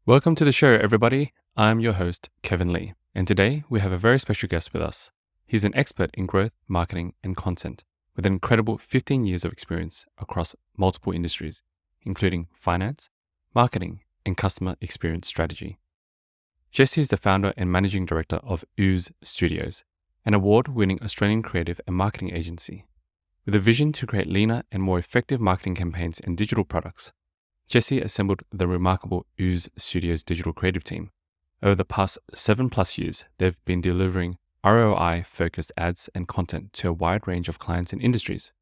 Welcome to the show, everybody. I'm your host, Kevin Lee, and today we have a very special guest with us. He's an expert in growth, marketing, and content with an incredible 15 years of experience across multiple industries, including finance, marketing, and customer experience strategy. Jesse is the founder and managing director of Ooze Studios, an award-winning Australian creative and marketing agency. With a vision to create leaner and more effective marketing campaigns and digital products, Jesse assembled the remarkable Ooze Studios digital creative team. Over the past 7+ years, they've been delivering ROI-focused ads and content to a wide range of clients and industries.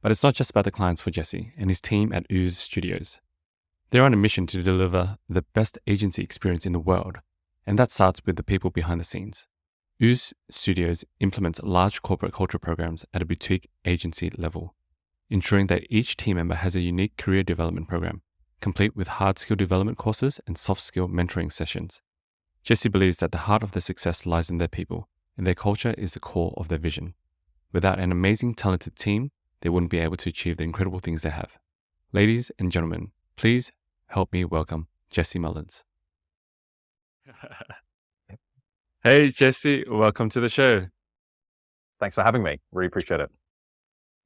But it's not just about the clients for Jesse and his team at Ooze Studios. They're on a mission to deliver the best agency experience in the world, and that starts with the people behind the scenes. Ooze Studios implements large corporate culture programs at a boutique agency level, ensuring that each team member has a unique career development program, complete with hard skill development courses and soft skill mentoring sessions. Jesse believes that the heart of their success lies in their people, and their culture is the core of their vision. Without an amazing, talented team, they wouldn't be able to achieve the incredible things they have. Ladies and gentlemen, please help me welcome Jesse Mullins. Hey, Jesse, welcome to the show. Thanks for having me. Really appreciate it.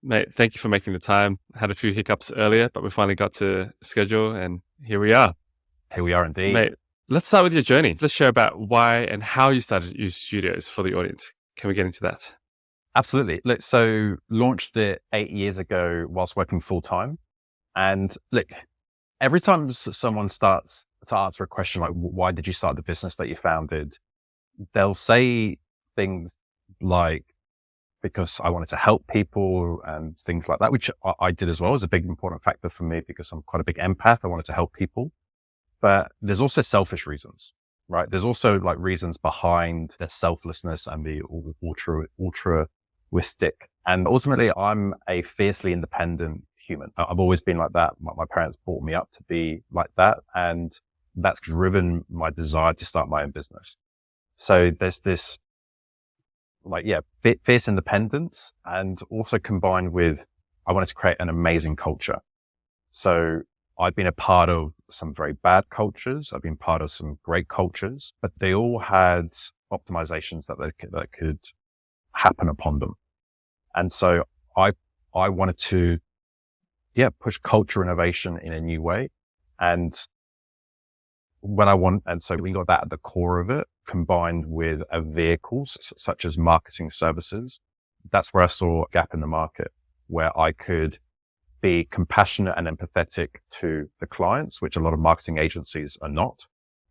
Mate, thank you for making the time. Had a few hiccups earlier, but we finally got to schedule, and here we are. Here we are indeed. Mate, let's start with your journey. Let's share about why and how you started Ooze Studios for the audience. Can we get into that? Absolutely. Look, so launched it 8 years ago whilst working full time. And look, every time someone starts to answer a question like, why did you start the business that you founded? They'll say things like, because I wanted to help people and things like that, which I did as well. It was a big important factor for me because I'm quite a big empath. I wanted to help people. But there's also selfish reasons, right? There's also like reasons behind the selflessness and the altruistic. And ultimately, I'm a fiercely independent human. I've always been like that. My parents brought me up to be like that. And that's driven my desire to start my own business. So there's this fierce independence, and also combined with, I wanted to create an amazing culture. So I've been a part of some very bad cultures. I've been part of some great cultures, but they all had optimizations that could happen upon them. And so I wanted to, push culture innovation in a new way. And so we got that at the core of it, combined with a vehicle such as marketing services. That's where I saw a gap in the market, where I could be compassionate and empathetic to the clients, which a lot of marketing agencies are not.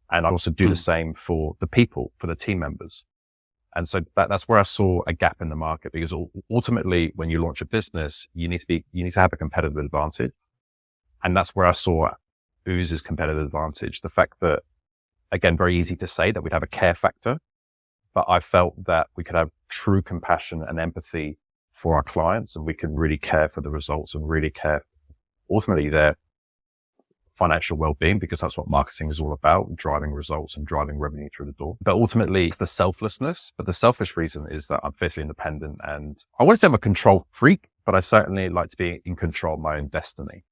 And I also do the same for the people, for the team members. And so that's where I saw a gap in the market, because ultimately when you launch a business, you need to have a competitive advantage. And that's where I saw Ooze's competitive advantage. The fact that, again, very easy to say that we'd have a care factor, but I felt that we could have true compassion and empathy for our clients, and we could really care for the results and really care ultimately their financial well-being, because that's what marketing is all about, driving results and driving revenue through the door. But ultimately it's the selflessness, but the selfish reason is that I'm fiercely independent, and I wouldn't say I'm a control freak, but I certainly like to be in control of my own destiny.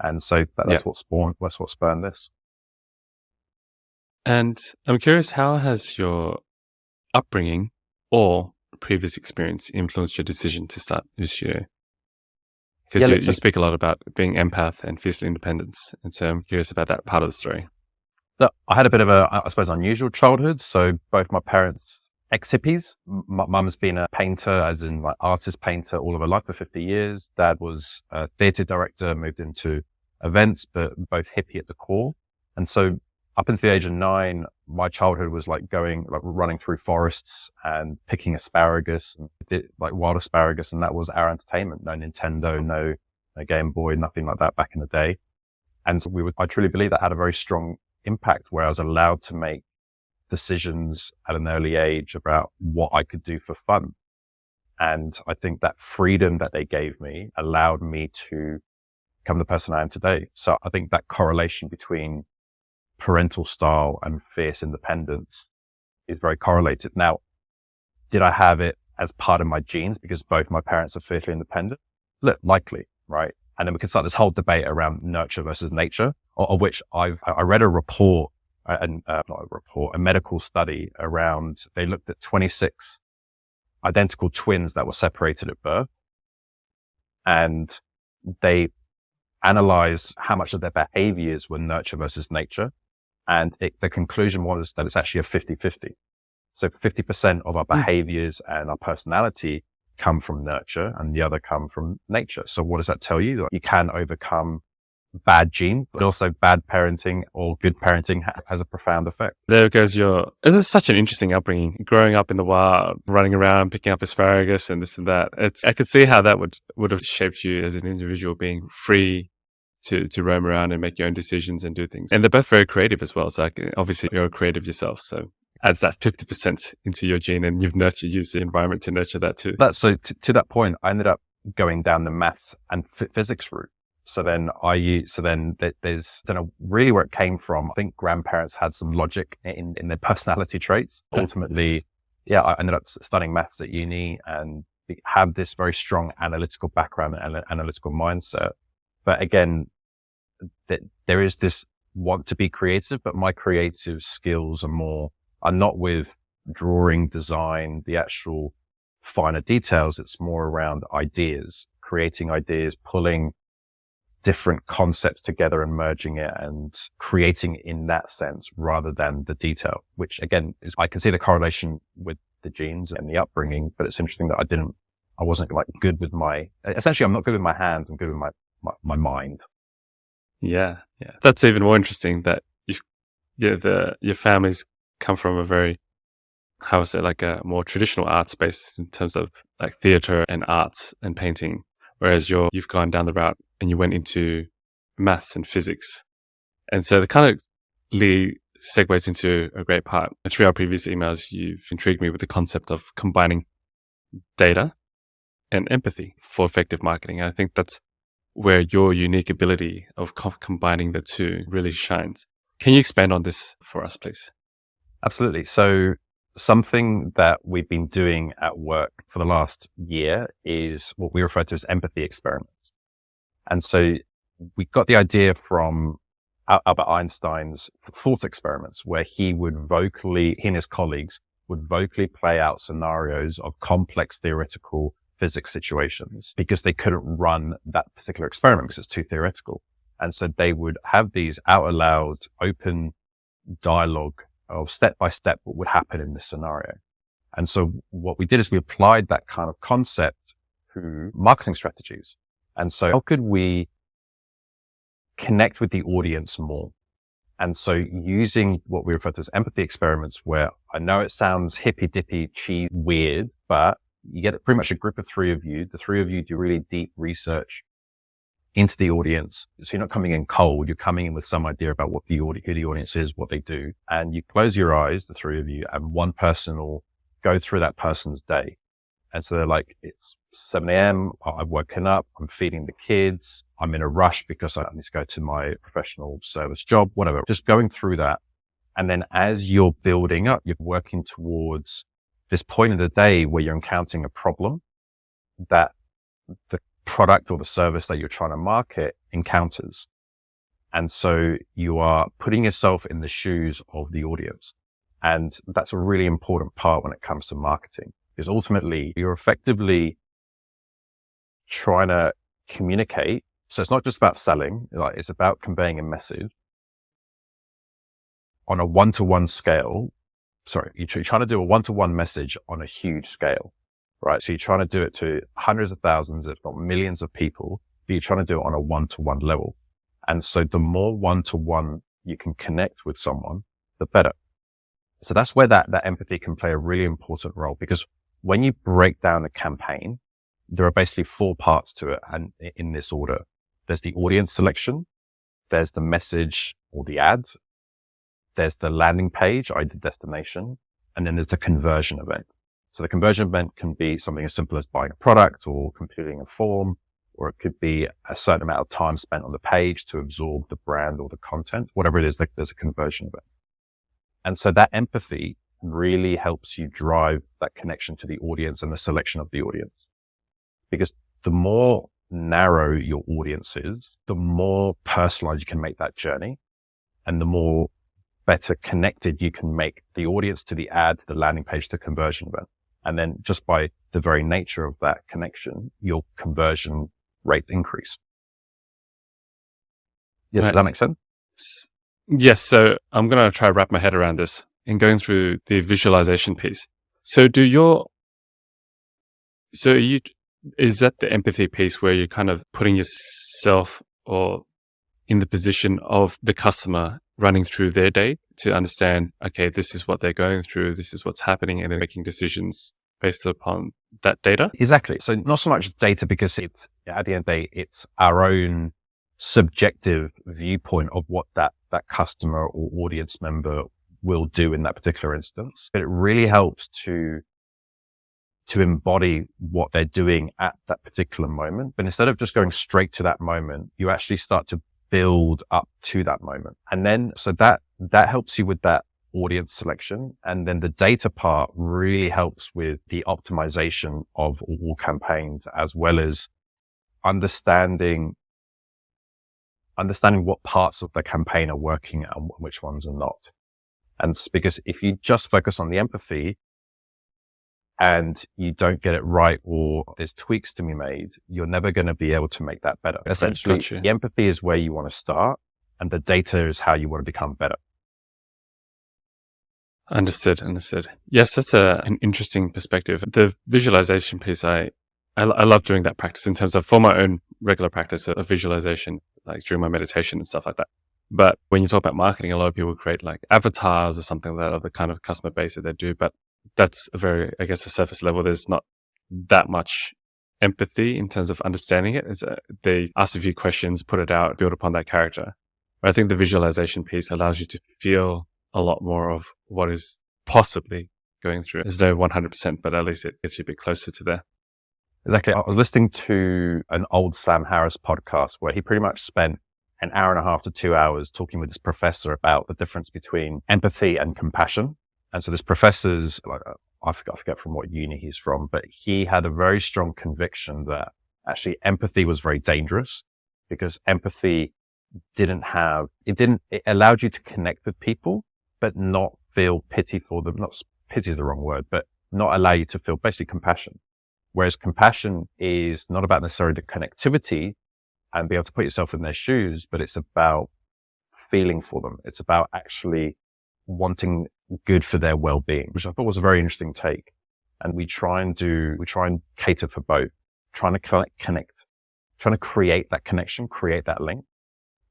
And so that's what spurned this. And I'm curious, how has your upbringing or previous experience influenced your decision to start Ooze Studio? Because you speak a lot about being empath and fiercely independence. And so I'm curious about that part of the story. So I had a bit of unusual childhood. So both my parents, ex-hippies. My mum's been a painter, as in like artist painter, all of her life for 50 years. Dad was a theatre director, moved into events, but both hippie at the core. And so up until the age of 9, my childhood was running through forests and picking asparagus, like wild asparagus. And that was our entertainment. No Nintendo, no Game Boy, nothing like that back in the day. And so I truly believe that had a very strong impact, where I was allowed to make decisions at an early age about what I could do for fun. And I think that freedom that they gave me allowed me to become the person I am today. So I think that correlation between parental style and fierce independence is very correlated. Now, did I have it as part of my genes because both my parents are fiercely independent? Look, likely, right? And then we can start this whole debate around nurture versus nature, of which I read a report a medical study around, they looked at 26 identical twins that were separated at birth, and they analyzed how much of their behaviors were nurture versus nature. And the conclusion was that it's actually a 50-50. So 50% of our behaviors and our personality come from nurture and the other come from nature. So what does that tell you? That you can overcome bad genes, but also bad parenting or good parenting has a profound effect. There goes it is such an interesting upbringing, growing up in the wild, running around, picking up asparagus and this and that. I could see how that would have shaped you as an individual, being free to roam around and make your own decisions and do things. And they're both very creative as well. So obviously you're creative yourself. So adds that 50% into your gene, and you've used the environment to nurture that too. So to that point, I ended up going down the maths and physics route. So then there's, I don't know really where it came from. I think grandparents had some logic in their personality traits. Ultimately, I ended up studying maths at uni and have this very strong analytical background and analytical mindset. But again, there is this want to be creative, but my creative skills are not with drawing, design, the actual finer details. It's more around ideas, creating ideas, pulling different concepts together and merging it and creating in that sense rather than the detail, which again I can see the correlation with the genes and the upbringing, but it's interesting that I wasn't like good with essentially I'm not good with my hands, I'm good with my mind. Yeah. That's even more interesting that your families come from a very, how is it, like a more traditional art space in terms of like theater and arts and painting, whereas you've gone down the route and you went into maths and physics. And so the kind of segues into a great part. And through our previous emails, you've intrigued me with the concept of combining data and empathy for effective marketing. And I think that's where your unique ability of combining the two really shines. Can you expand on this for us, please? Absolutely. So something that we've been doing at work for the last year is what we refer to as empathy experiments. And so we got the idea from Albert Einstein's thought experiments, where he and his colleagues would vocally play out scenarios of complex theoretical physics situations because they couldn't run that particular experiment because it's too theoretical. And so they would have these out aloud, open dialogue of step by step what would happen in this scenario. And so what we did is we applied that kind of concept to marketing strategies. And so how could we connect with the audience more? And so using what we refer to as empathy experiments, where I know it sounds hippy dippy, cheesy, weird, but you get pretty much a group of three of you. The three of you do really deep research into the audience. So you're not coming in cold. You're coming in with some idea about who the audience is, what they do. And you close your eyes, the three of you, and one person will go through that person's day. And so they're like, it's 7 a.m. I've woken up. I'm feeding the kids. I'm in a rush because I need to go to my professional service job, whatever. Just going through that. And then as you're building up, you're working towards this point of the day where you're encountering a problem that the product or the service that you're trying to market encounters. And so you are putting yourself in the shoes of the audience. And that's a really important part when it comes to marketing, because ultimately you're effectively trying to communicate. So it's not just about selling, it's about conveying a message on a one-to-one scale. Sorry, you're trying to do a one-to-one message on a huge scale, right? So you're trying to do it to hundreds of thousands, if not millions of people, but you're trying to do it on a one-to-one level. And so the more one-to-one you can connect with someone, the better. So that's where that empathy can play a really important role, because when you break down a campaign, there are basically 4 parts to it. And in this order, there's the audience selection, there's the message or the ads, there's the landing page, the destination, and then there's the conversion event. So the conversion event can be something as simple as buying a product or completing a form, or it could be a certain amount of time spent on the page to absorb the brand or the content, whatever it is, there's a conversion event. And so that empathy really helps you drive that connection to the audience and the selection of the audience. Because the more narrow your audience is, the more personalized you can make that journey, and the more better connected you can make the audience to the ad, the landing page, the conversion event. And then just by the very nature of that connection, your conversion rate increase. Yes, Right. does that make sense? Yes. So I'm going to try to wrap my head around this and going through the visualization piece. So is that the empathy piece where you're kind of putting yourself or in the position of the customer running through their day to understand, okay, this is what they're going through, this is what's happening, and then making decisions based upon that data? Exactly. So not so much data, because it's, at the end of the day, it's our own subjective viewpoint of what that customer or audience member will do in that particular instance. But it really helps to embody what they're doing at that particular moment. But instead of just going straight to that moment, you actually start to build up to that moment. And then, so that helps you with that audience selection. And then the data part really helps with the optimization of all campaigns, as well as understanding what parts of the campaign are working and which ones are not. And it's because if you just focus on the empathy and you don't get it right, or there's tweaks to be made, you're never going to be able to make that better. Essentially, Gotcha. The empathy is where you want to start, and the data is how you want to become better. Understood. Yes, that's an interesting perspective. The visualization piece, I love doing that practice in terms of for my own regular practice of visualization, like during my meditation and stuff like that. But when you talk about marketing, a lot of people create like avatars or something like that of the kind of customer base that they do. But that's a very, I guess, a surface level. There's not that much empathy in terms of understanding it. They ask a few questions, put it out, build upon that character. But I think the visualization piece allows you to feel a lot more of what is possibly going through. There's no 100%, but at least it gets you a bit closer to there. Exactly. I was listening to an old Sam Harris podcast where he pretty much spent an hour and a half to 2 hours talking with this professor about the difference between empathy and compassion. And so this professor's, like, I forget from what uni he's from, but he had a very strong conviction that actually empathy was very dangerous, because empathy it allowed you to connect with people, but not feel pity for them. Not pity is the wrong word, but not allow you to feel basically compassion. Whereas compassion is not about necessarily the connectivity and be able to put yourself in their shoes, but it's about feeling for them. It's about actually wanting good for their well-being, which I thought was a very interesting take. And we try and cater for both, trying to connect, trying to create that connection, create that link,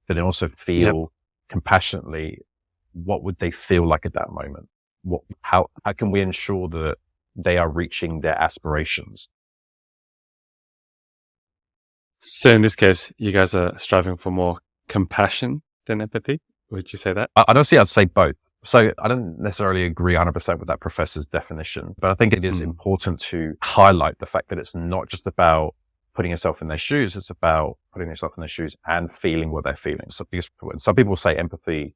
but then also feel compassionately, what would they feel like at that moment? How can we ensure that they are reaching their aspirations? So in this case, you guys are striving for more compassion than empathy. Would you say that? I don't see, I'd say both. So I don't necessarily agree 100% with that professor's definition, but I think it is important to highlight the fact that it's not just about putting yourself in their shoes. It's about putting yourself in their shoes and feeling what they're feeling. So because when some people say empathy,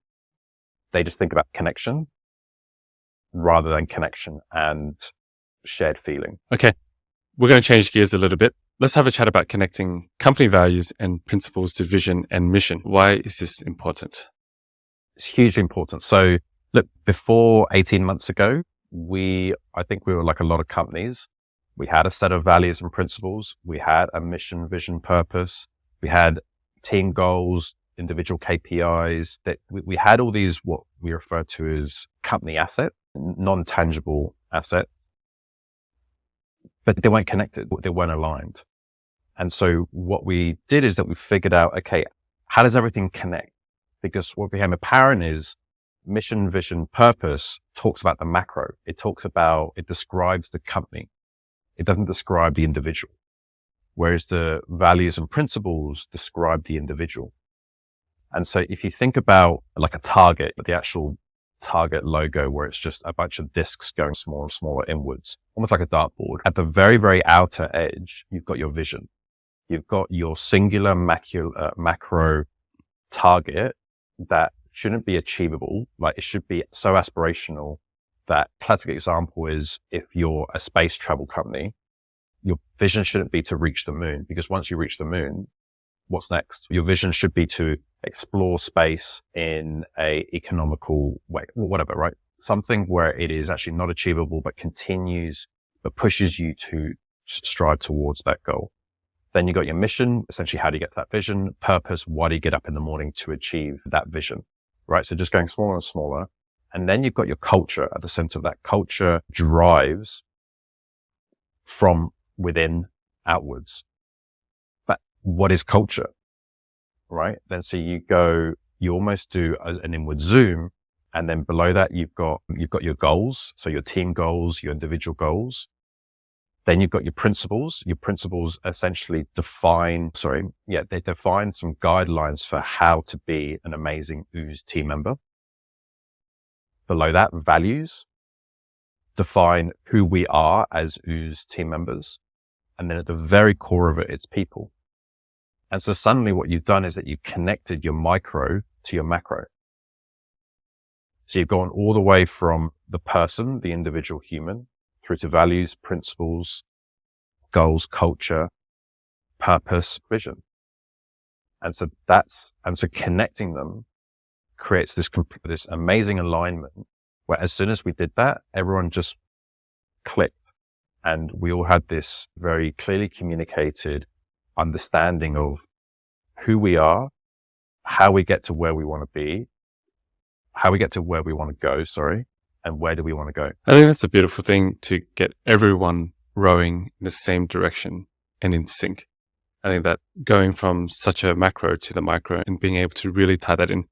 they just think about connection rather than connection and shared feeling. Okay. We're going to change gears a little bit. Let's have a chat about connecting company values and principles to vision and mission. Why is this important? It's hugely important. So look, before 18 months ago, I think we were like a lot of companies. We had a set of values and principles. We had a mission, vision, purpose. We had team goals, individual KPIs. That we had all these, what we refer to as company asset, non-tangible asset, but they weren't connected. They weren't aligned. And so what we did is that we figured out, okay, how does everything connect? Because what became apparent is mission, vision, purpose talks about the macro. It describes the company. It doesn't describe the individual. Whereas the values and principles describe the individual. And so if you think about like a target, the actual target logo, where it's just a bunch of discs going smaller and smaller inwards, almost like a dartboard. At the very, very outer edge, you've got your vision. You've got your singular macro target that shouldn't be achievable. Like it should be so aspirational that classic example is if you're a space travel company, your vision shouldn't be to reach the moon, because once you reach the moon, what's next? Your vision should be to explore space in a economical way, whatever, right? Something where it is actually not achievable, but pushes you to strive towards that goal. Then you got your mission, essentially how do you get to that vision? Purpose, why do you get up in the morning to achieve that vision, right? So just going smaller and smaller. And then you've got your culture at the center of that. Culture drives from within outwards. But what is culture, right? Then so you almost do an inward zoom. And then below that, you've got your goals. So your team goals, your individual goals. Then you've got your principles. Your principles essentially define some guidelines for how to be an amazing Ooze team member. Below that, values define who we are as Ooze team members. And then at the very core of it, it's people. And so suddenly what you've done is that you've connected your micro to your macro. So you've gone all the way from the person, the individual human, through to values, principles, goals, culture, purpose, vision. And so connecting them creates this amazing alignment where as soon as we did that, everyone just clicked and we all had this very clearly communicated understanding of who we are, how we get to where we want to be, how we get to where we want to go, and where do we want to go? I think that's a beautiful thing, to get everyone rowing in the same direction and in sync. I think that going from such a macro to the micro and being able to really tie that in.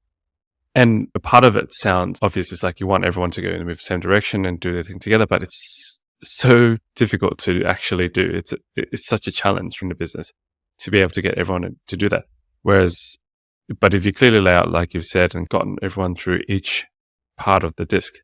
And a part of it sounds obvious. It's like you want everyone to go and move the same direction and do the thing together, but it's so difficult to actually do. It's such a challenge in the business to be able to get everyone to do that. But if you clearly lay out, like you've said, and gotten everyone through each part of the disc,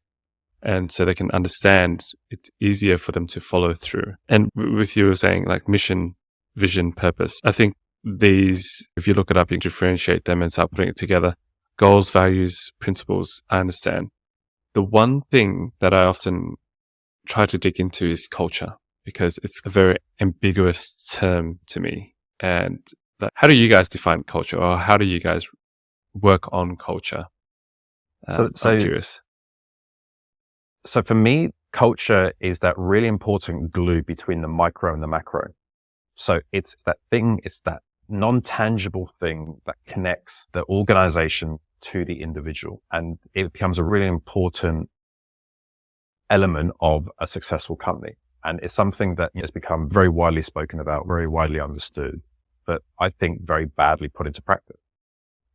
and so they can understand, it's easier for them to follow through. And with you saying like mission, vision, purpose, I think these, if you look it up, you can differentiate them and start putting it together. Goals, values, principles, I understand. The one thing that I often try to dig into is culture, because it's a very ambiguous term to me. And how do you guys define culture, or how do you guys work on culture? I'm curious. So for me, culture is that really important glue between the micro and the macro. So it's that non-tangible thing that connects the organization to the individual. And it becomes a really important element of a successful company. And it's something that has become very widely spoken about, very widely understood, but I think very badly put into practice.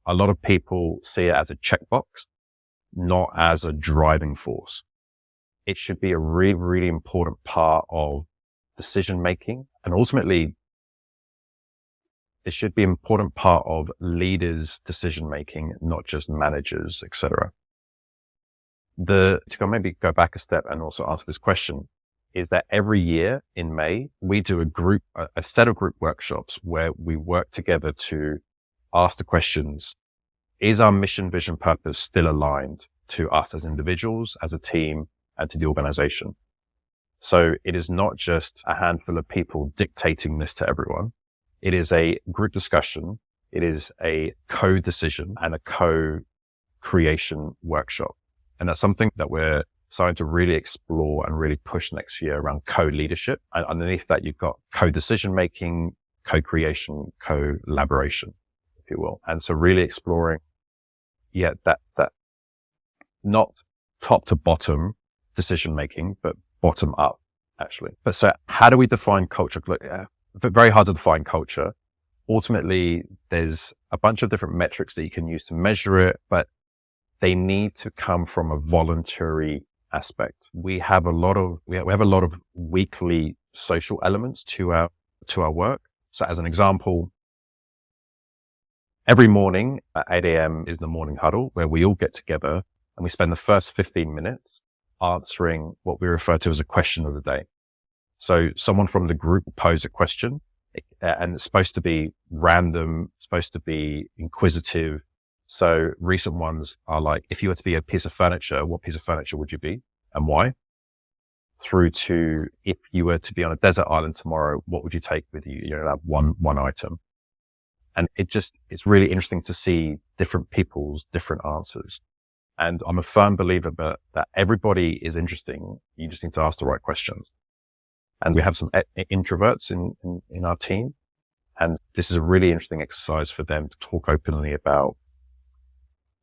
A lot of people see it as a checkbox, not as a driving force. It should be a really, really important part of decision making, and ultimately it should be an important part of leaders' decision making, not just managers, etc. To maybe go back a step and also answer this question, is that every year in May, we do a set of group workshops where we work together to ask the questions, is our mission, vision, purpose still aligned to us as individuals, as a team, and to the organization? So it is not just a handful of people dictating this to everyone. It is a group discussion. It is a co-decision and a co-creation workshop. And that's something that we're starting to really explore and really push next year around co-leadership. And underneath that, you've got co-decision making, co-creation, collaboration, if you will. And so really exploring, that not top to bottom decision making, but bottom up, actually. But so how do we define culture? Very hard to define culture. Ultimately, there's a bunch of different metrics that you can use to measure it, but they need to come from a voluntary aspect. We have a lot of weekly social elements to our work. So as an example, every morning at 8 a.m. is the morning huddle, where we all get together and we spend the first 15 minutes answering what we refer to as a question of the day. So someone from the group will pose a question, and it's supposed to be random, supposed to be inquisitive. So recent ones are like, if you were to be a piece of furniture, what piece of furniture would you be and why? Through to, if you were to be on a desert island tomorrow, what would you take with you? You know, that one item. And it's really interesting to see different people's different answers. And I'm a firm believer that everybody is interesting. You just need to ask the right questions. And we have some introverts in our team. And this is a really interesting exercise for them to talk openly about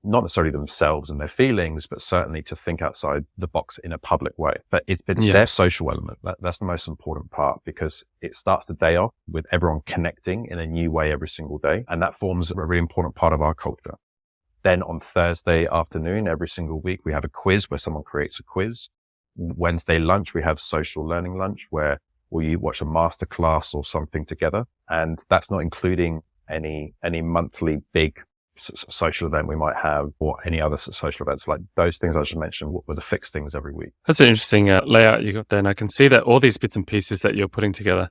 not necessarily themselves and their feelings, but certainly to think outside the box in a public way. But it's their social element. That's the most important part, because it starts the day off with everyone connecting in a new way every single day. And that forms a really important part of our culture. Then on Thursday afternoon, every single week, we have a quiz where someone creates a quiz. Wednesday lunch, we have social learning lunch where you watch a masterclass or something together. And that's not including any monthly big social event we might have, or any other social events. Like those things I just mentioned were the fixed things every week. That's an interesting layout you got there. And I can see that all these bits and pieces that you're putting together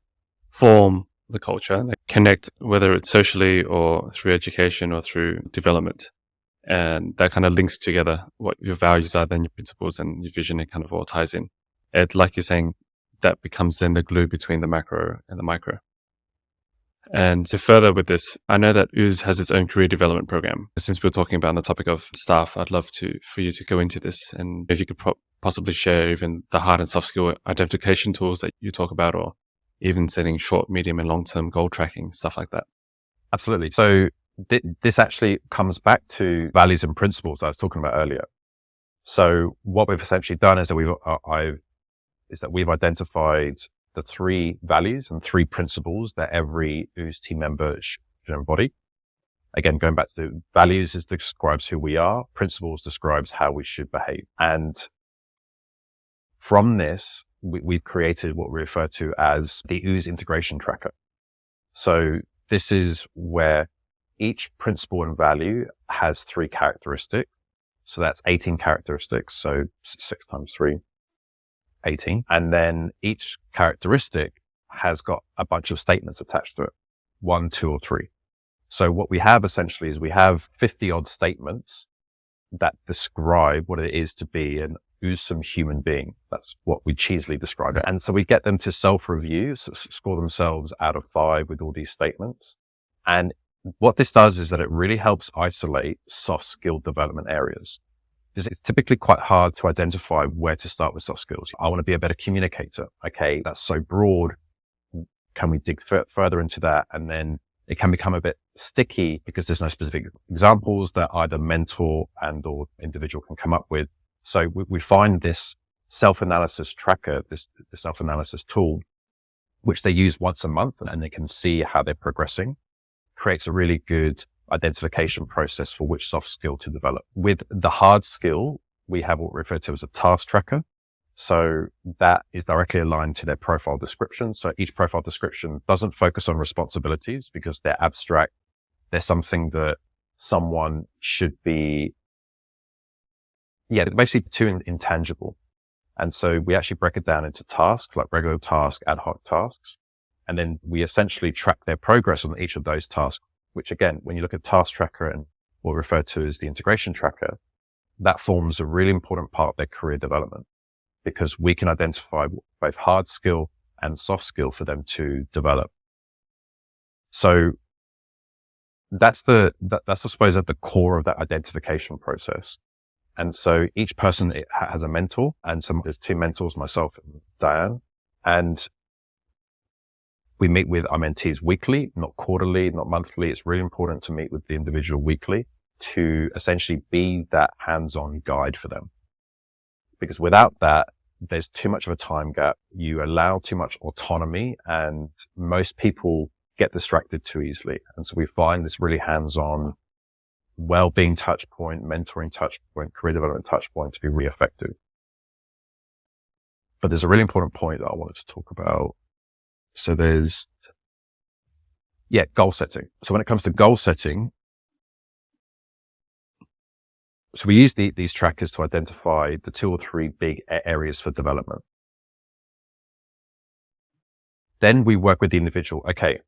form the culture. They connect, whether it's socially or through education or through development. And that kind of links together what your values are, then your principles and your vision. It kind of all ties in. And like you're saying, that becomes then the glue between the macro and the micro. And to further with this, I know that Ooze has its own career development program. Since we're talking about the topic of staff, I'd love for you to go into this, and if you could possibly share even the hard and soft skill identification tools that you talk about, or even setting short, medium, and long-term goal tracking, stuff like that. Absolutely. So this actually comes back to values and principles I was talking about earlier. So what we've essentially done is that we've identified the 3 values and 3 principles that every Ooze team member should embody. Again, going back to the values, describes who we are. Principles describes how we should behave. And from this, we've created what we refer to as the Ooze integration tracker. So this is where each principle and value has 3 characteristics. So that's 18 characteristics. So 6 times 3. 18. And then each characteristic has got a bunch of statements attached to it. 1, 2, or 3. So what we have essentially is we have 50 odd statements that describe what it is to be an Oozesome human being. That's what we cheesily describe it. And so we get them to self-review, score themselves out of 5 with all these statements. And what this does is that it really helps isolate soft skill development areas. It's typically quite hard to identify where to start with soft skills. I want to be a better communicator. Okay, that's so broad. Can we dig further into that? And then it can become a bit sticky because there's no specific examples that either mentor and or individual can come up with. So we find this self-analysis tracker, this self-analysis tool, which they use once a month, and they can see how they're progressing, creates a really good identification process for which soft skill to develop. With the hard skill, we have what we refer to as a task tracker. So that is directly aligned to their profile description. So each profile description doesn't focus on responsibilities because they're abstract. They're something that someone should be, they're basically too intangible. And so we actually break it down into tasks, like regular tasks, ad hoc tasks. And then we essentially track their progress on each of those tasks, which again, when you look at task tracker and what we refer to as the integration tracker, that forms a really important part of their career development because we can identify both hard skill and soft skill for them to develop. So that's I suppose, at the core of that identification process. And so each person has a mentor, and there's 2 mentors, myself and Diane, and we meet with our mentees weekly, not quarterly, not monthly. It's really important to meet with the individual weekly to essentially be that hands-on guide for them. Because without that, there's too much of a time gap. You allow too much autonomy, and most people get distracted too easily. And so we find this really hands-on well-being touch point, mentoring touch point, career development touch point to be really effective. But there's a really important point that I wanted to talk about. So there's, goal setting. So when it comes to goal setting, so we use these trackers to identify the 2 or 3 big areas for development. Then we work with the individual. Okay,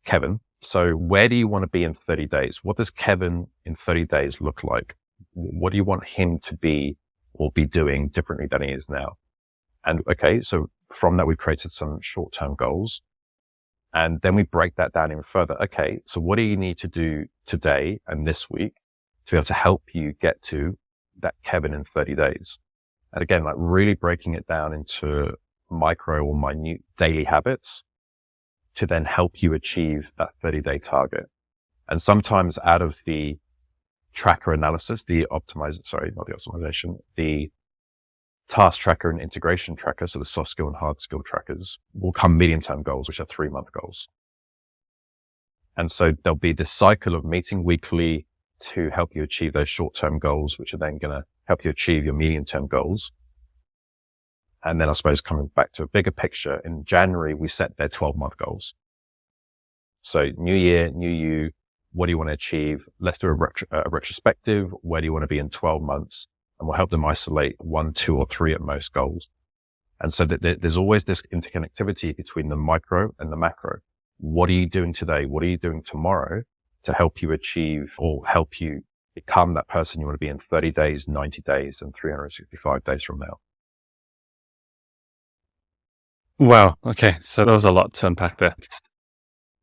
Kevin, so where do you want to be in 30 days? What does Kevin in 30 days look like? What do you want him to be or be doing differently than he is now? And okay, so from that, we've created some short-term goals. And then we break that down even further. Okay, so what do you need to do today and this week to be able to help you get to that Kevin in 30 days? And again, like really breaking it down into micro or minute daily habits to then help you achieve that 30-day target. And sometimes out of the tracker analysis, the task tracker and integration tracker, so the soft skill and hard skill trackers, will come medium-term goals, which are 3-month goals. And so there'll be this cycle of meeting weekly to help you achieve those short-term goals, which are then going to help you achieve your medium-term goals. And then I suppose coming back to a bigger picture, in January, we set their 12-month goals. So new year, new you, what do you want to achieve? Let's do a retrospective. Where do you want to be in 12 months? And we'll help them isolate 1, 2, or 3 at most goals. And so that there's always this interconnectivity between the micro and the macro. What are you doing today? What are you doing tomorrow to help you achieve or help you become that person you want to be in 30 days, 90 days, and 365 days from now? Wow. Okay. So there was a lot to unpack there.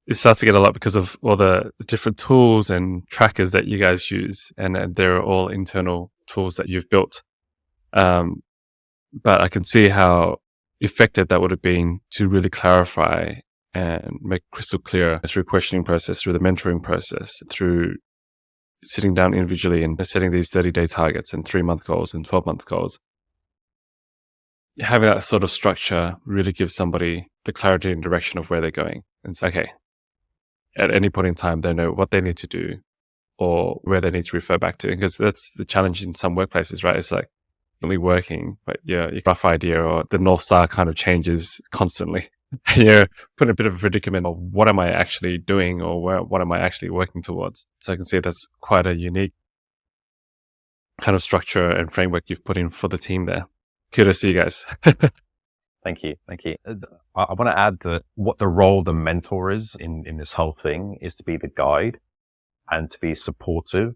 It starts to get a lot because of all the different tools and trackers that you guys use, and they're all internal tools that you've built. But I can see how effective that would have been to really clarify and make crystal clear through questioning process, through the mentoring process, through sitting down individually and setting these 30-day targets and 3-month goals and 12-month goals. Having that sort of structure really gives somebody the clarity and direction of where they're going. And it's okay. At any point in time, they know what they need to do or where they need to refer back to. Because that's the challenge in some workplaces, right? It's like only working, but your rough idea or the North Star kind of changes constantly. You're put in a bit of a predicament of what am I actually doing or what am I actually working towards? So I can see that's quite a unique kind of structure and framework you've put in for the team there. Kudos to you guys. Thank you. Thank you. I want to add that what the role of the mentor is in this whole thing is to be the guide and to be supportive,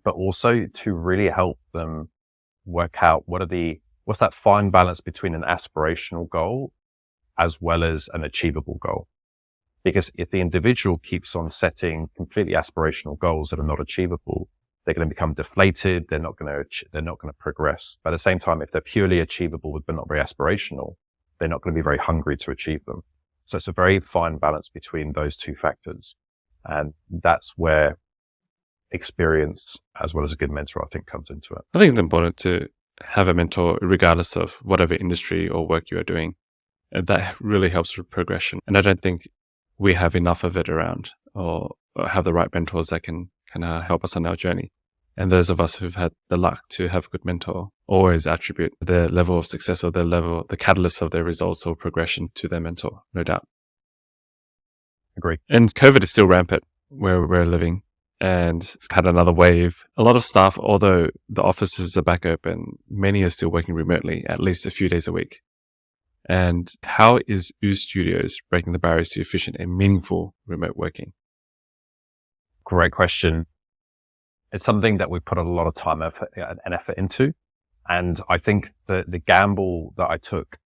but also to really help them work out what's that fine balance between an aspirational goal as well as an achievable goal. Because if the individual keeps on setting completely aspirational goals that are not achievable, they're going to become deflated. They're not going to progress. But at the same time, if they're purely achievable but not very aspirational, they're not going to be very hungry to achieve them. So it's a very fine balance between those two factors. And that's where experience as well as a good mentor, I think, comes into it. I think it's important to have a mentor regardless of whatever industry or work you are doing. And that really helps with progression. And I don't think we have enough of it around or have the right mentors that can help us on our journey. And those of us who've had the luck to have a good mentor always attribute their level of success or the catalyst of their results or progression to their mentor, no doubt. Agree. And COVID is still rampant where we're living, and it's had another wave. A lot of staff, although the offices are back open, many are still working remotely, at least a few days a week. And how is Ooze Studios breaking the barriers to efficient and meaningful remote working? Great question. It's something that we put a lot of time and effort into. And I think the gamble that I took,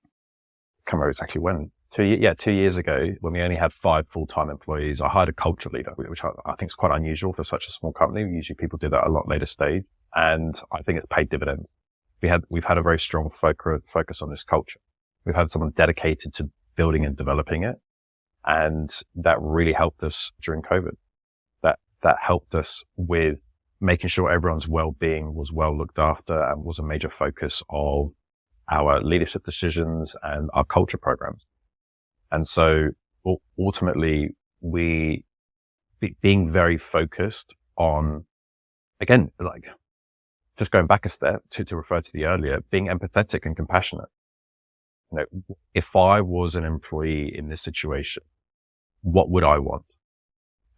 I can't remember exactly when, 2 years ago, when we only had 5 full-time employees, I hired a culture leader, which I think is quite unusual for such a small company. Usually people do that a lot later stage. And I think it's paid dividends. We've had a very strong focus on this culture. We've had someone dedicated to building and developing it. And that really helped us during COVID. That helped us with making sure everyone's well-being was well looked after and was a major focus of our leadership decisions and our culture programs. And so ultimately being very focused on, again, like just going back a step to refer to the earlier, being empathetic and compassionate. You know, if I was an employee in this situation, what would I want?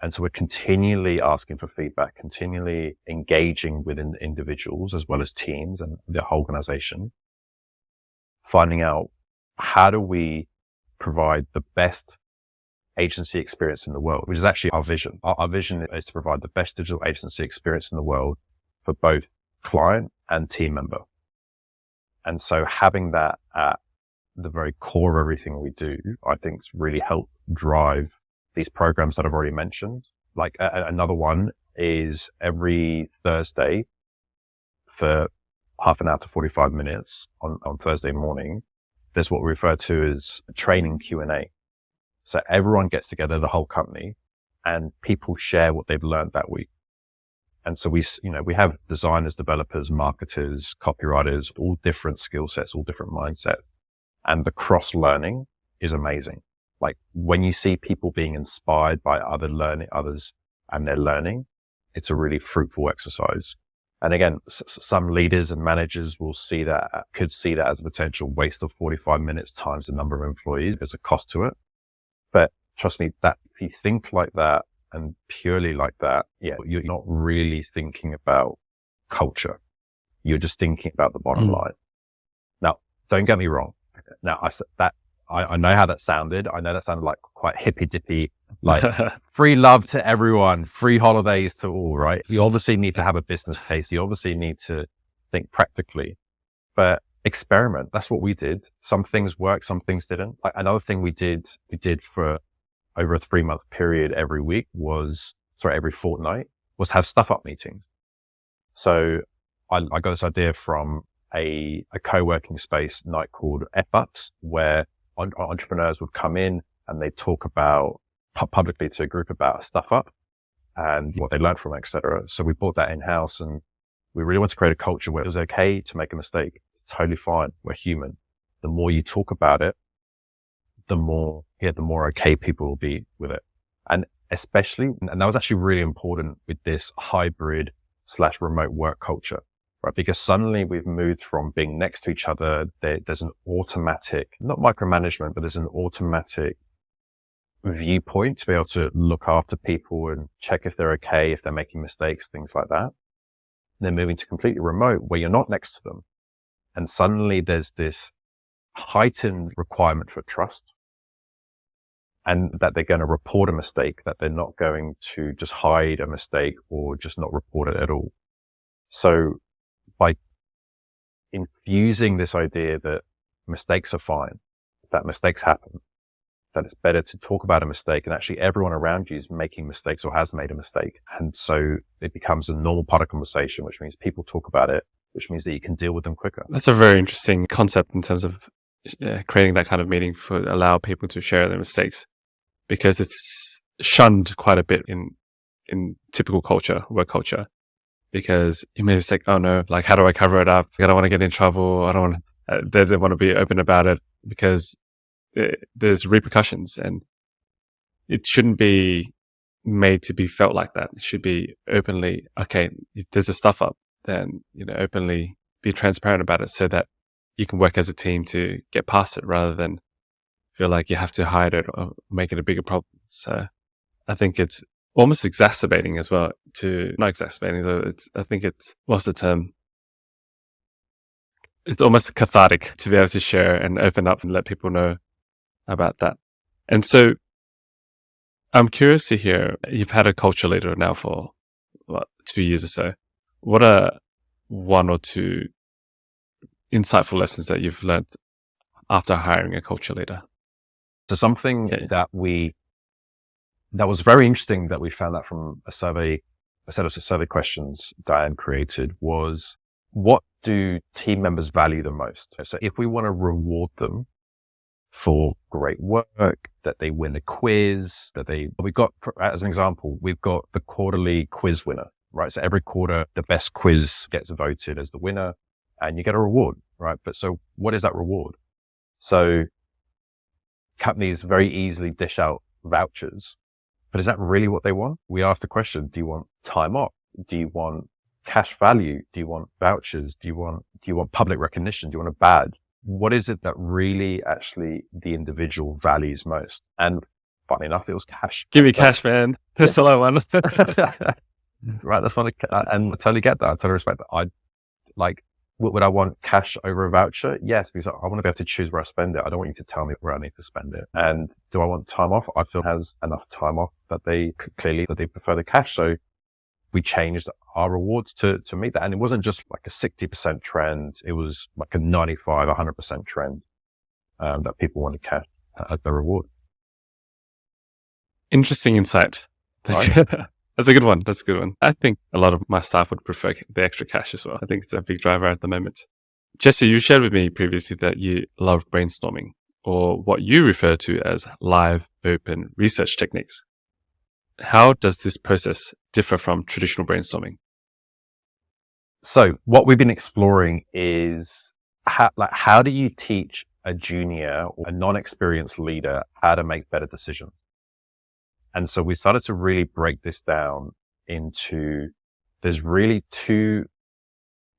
And so we're continually asking for feedback, continually engaging with individuals as well as teams and the whole organization, finding out how do we provide the best agency experience in the world, which is actually our vision. Our vision is to provide the best digital agency experience in the world for both client and team member. And so having that at the very core of everything we do, I think has really helped drive these programs that I've already mentioned. Like another one is every Thursday for half an hour to 45 minutes on Thursday morning, there's what we refer to as a training Q&A. So everyone gets together, the whole company, and people share what they've learned that week. And so we have designers, developers, marketers, copywriters, all different skill sets, all different mindsets. And the cross learning is amazing. Like when you see people being inspired by others and their learning, it's a really fruitful exercise. And again, some leaders and managers could see that as a potential waste of 45 minutes times the number of employees. There's a cost to it. But trust me, that if you think like that and purely like that, you're not really thinking about culture. You're just thinking about the bottom line. Now, don't get me wrong. Now, I know how that sounded. I know that sounded like quite hippy dippy, like free love to everyone, free holidays to all, right? You obviously need to have a business case. You obviously need to think practically, but experiment. That's what we did. Some things worked, some things didn't. Like another thing we did for over a 3-month period every fortnight was have stuff up meetings. So I got this idea from a co-working space night called F-Ups, where entrepreneurs would come in and they talk about publicly to a group about stuff up and what they learned from it, etc. So we brought that in-house, and we really want to create a culture where it was okay to make a mistake. It's totally fine. We're human. The more you talk about it, the more okay people will be with it. And especially, and that was actually really important with this hybrid/remote work culture, right? Because suddenly we've moved from being next to each other. There's an automatic, not micromanagement, but there's an automatic viewpoint to be able to look after people and check if they're okay, if they're making mistakes, things like that. And then moving to completely remote where you're not next to them. And suddenly there's this heightened requirement for trust, and that they're going to report a mistake, that they're not going to just hide a mistake or just not report it at all. So by infusing this idea that mistakes are fine, that mistakes happen, that it's better to talk about a mistake, and actually everyone around you is making mistakes or has made a mistake. And so it becomes a normal part of conversation, which means people talk about it, which means that you can deal with them quicker. That's a very interesting concept in terms of creating that kind of meeting for allow people to share their mistakes, because it's shunned quite a bit in typical work culture, because you made a mistake. Oh no, like how do I cover it up? I don't want to get in trouble. I don't want they don't want to be open about it because there's repercussions, and it shouldn't be made to be felt like that. It should be openly, okay, if there's a stuff up, then, openly be transparent about it so that you can work as a team to get past it rather than feel like you have to hide it or make it a bigger problem. So I think it's almost exacerbating as well not exacerbating though. What's the term? It's almost cathartic to be able to share and open up and let people know about that. And so I'm curious to hear, you've had a culture leader now for 2 years or so. What are one or two insightful lessons that you've learned after hiring a culture leader? So something that was very interesting that we found out from a set of survey questions Diane created was, what do team members value the most? So if we want to reward them for great work, that they win a quiz, as an example, we've got the quarterly quiz winner, right? So every quarter, the best quiz gets voted as the winner and you get a reward, right? But so what is that reward? So companies very easily dish out vouchers, but is that really what they want? We ask the question, do you want time off? Do you want cash value? Do you want vouchers? Do you want public recognition? Do you want a badge? What is it that really actually the individual values most? And funny enough, it was cash. Give me cash, man. That's all I want. Right. That's funny. And I totally get that. I totally respect that. Would I want cash over a voucher? Yes, because I want to be able to choose where I spend it. I don't want you to tell me where I need to spend it. And do I want time off? I feel has enough time off that they prefer the cash. So we changed our rewards to meet that. And it wasn't just like a 60% trend. It was like a 95, 100% trend. that people want to cash as the reward. Interesting insight. Right? That's a good one. That's a good one. I think a lot of my staff would prefer the extra cash as well. I think it's a big driver at the moment. Jesse, you shared with me previously that you love brainstorming, or what you refer to as live open research techniques. How does this process differ from traditional brainstorming? So what we've been exploring is how do you teach a junior or a non-experienced leader how to make better decisions? And so we started to really break this down into, there's really two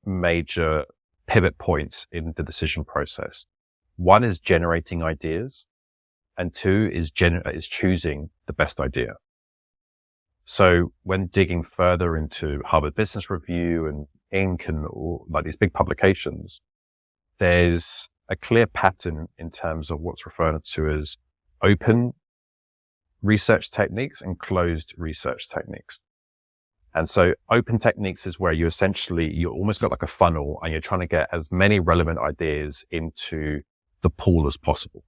major pivot points in the decision process. One is generating ideas, and two is choosing the best idea. So when digging further into Harvard Business Review and Inc. and all like these big publications, there's a clear pattern in terms of what's referred to as open research techniques and closed research techniques. And so open techniques is where you almost got like a funnel and you're trying to get as many relevant ideas into the pool as possible.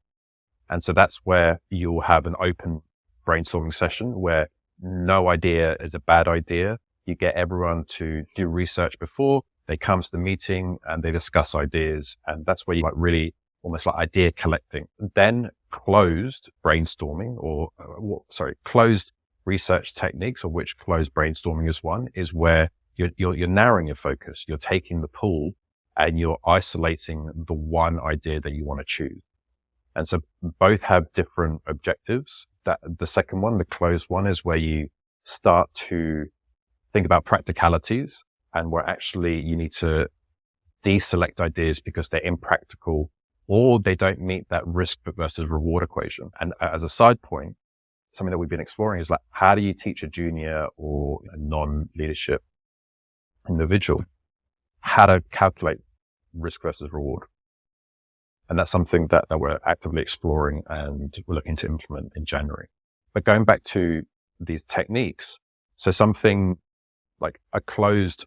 And so that's where you'll have an open brainstorming session where no idea is a bad idea. You get everyone to do research before they come to the meeting and they discuss ideas. And that's where you really almost like idea collecting. Then closed brainstorming closed research techniques, of which closed brainstorming is one, is where you're narrowing your focus. You're taking the pool and you're isolating the one idea that you want to choose. And so both have different objectives. That the second one, the closed one, is where you start to think about practicalities and where actually you need to deselect ideas because they're impractical or they don't meet that risk versus reward equation. And as a side point, something that we've been exploring is like, how do you teach a junior or a non-leadership individual how to calculate risk versus reward? And that's something that we're actively exploring and we're looking to implement in January. But going back to these techniques, so something like a closed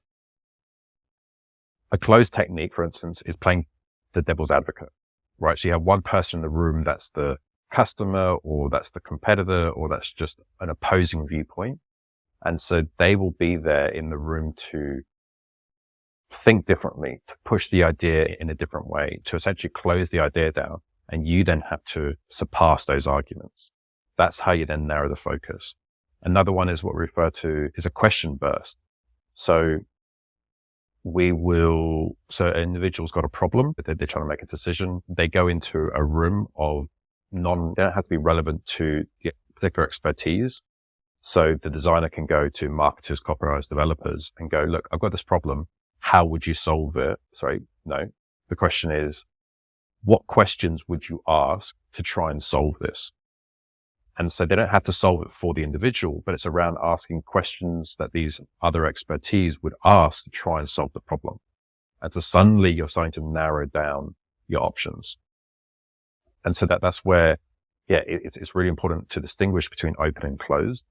technique, for instance, is playing the devil's advocate, right? So you have one person in the room that's the customer or that's the competitor or that's just an opposing viewpoint. And so they will be there in the room to think differently, to push the idea in a different way, to essentially close the idea down. And you then have to surpass those arguments. That's how you then narrow the focus. Another one is what we refer to as a question burst. So an individual's got a problem, but they're trying to make a decision. They go into a room of they don't have to be relevant to the particular expertise. So the designer can go to marketers, copywriters, developers and go, look, I've got this problem. How would you solve it? The question is, what questions would you ask to try and solve this? And so they don't have to solve it for the individual, but it's around asking questions that these other expertise would ask to try and solve the problem. And so suddenly you're starting to narrow down your options. And so that's where, it's really important to distinguish between open and closed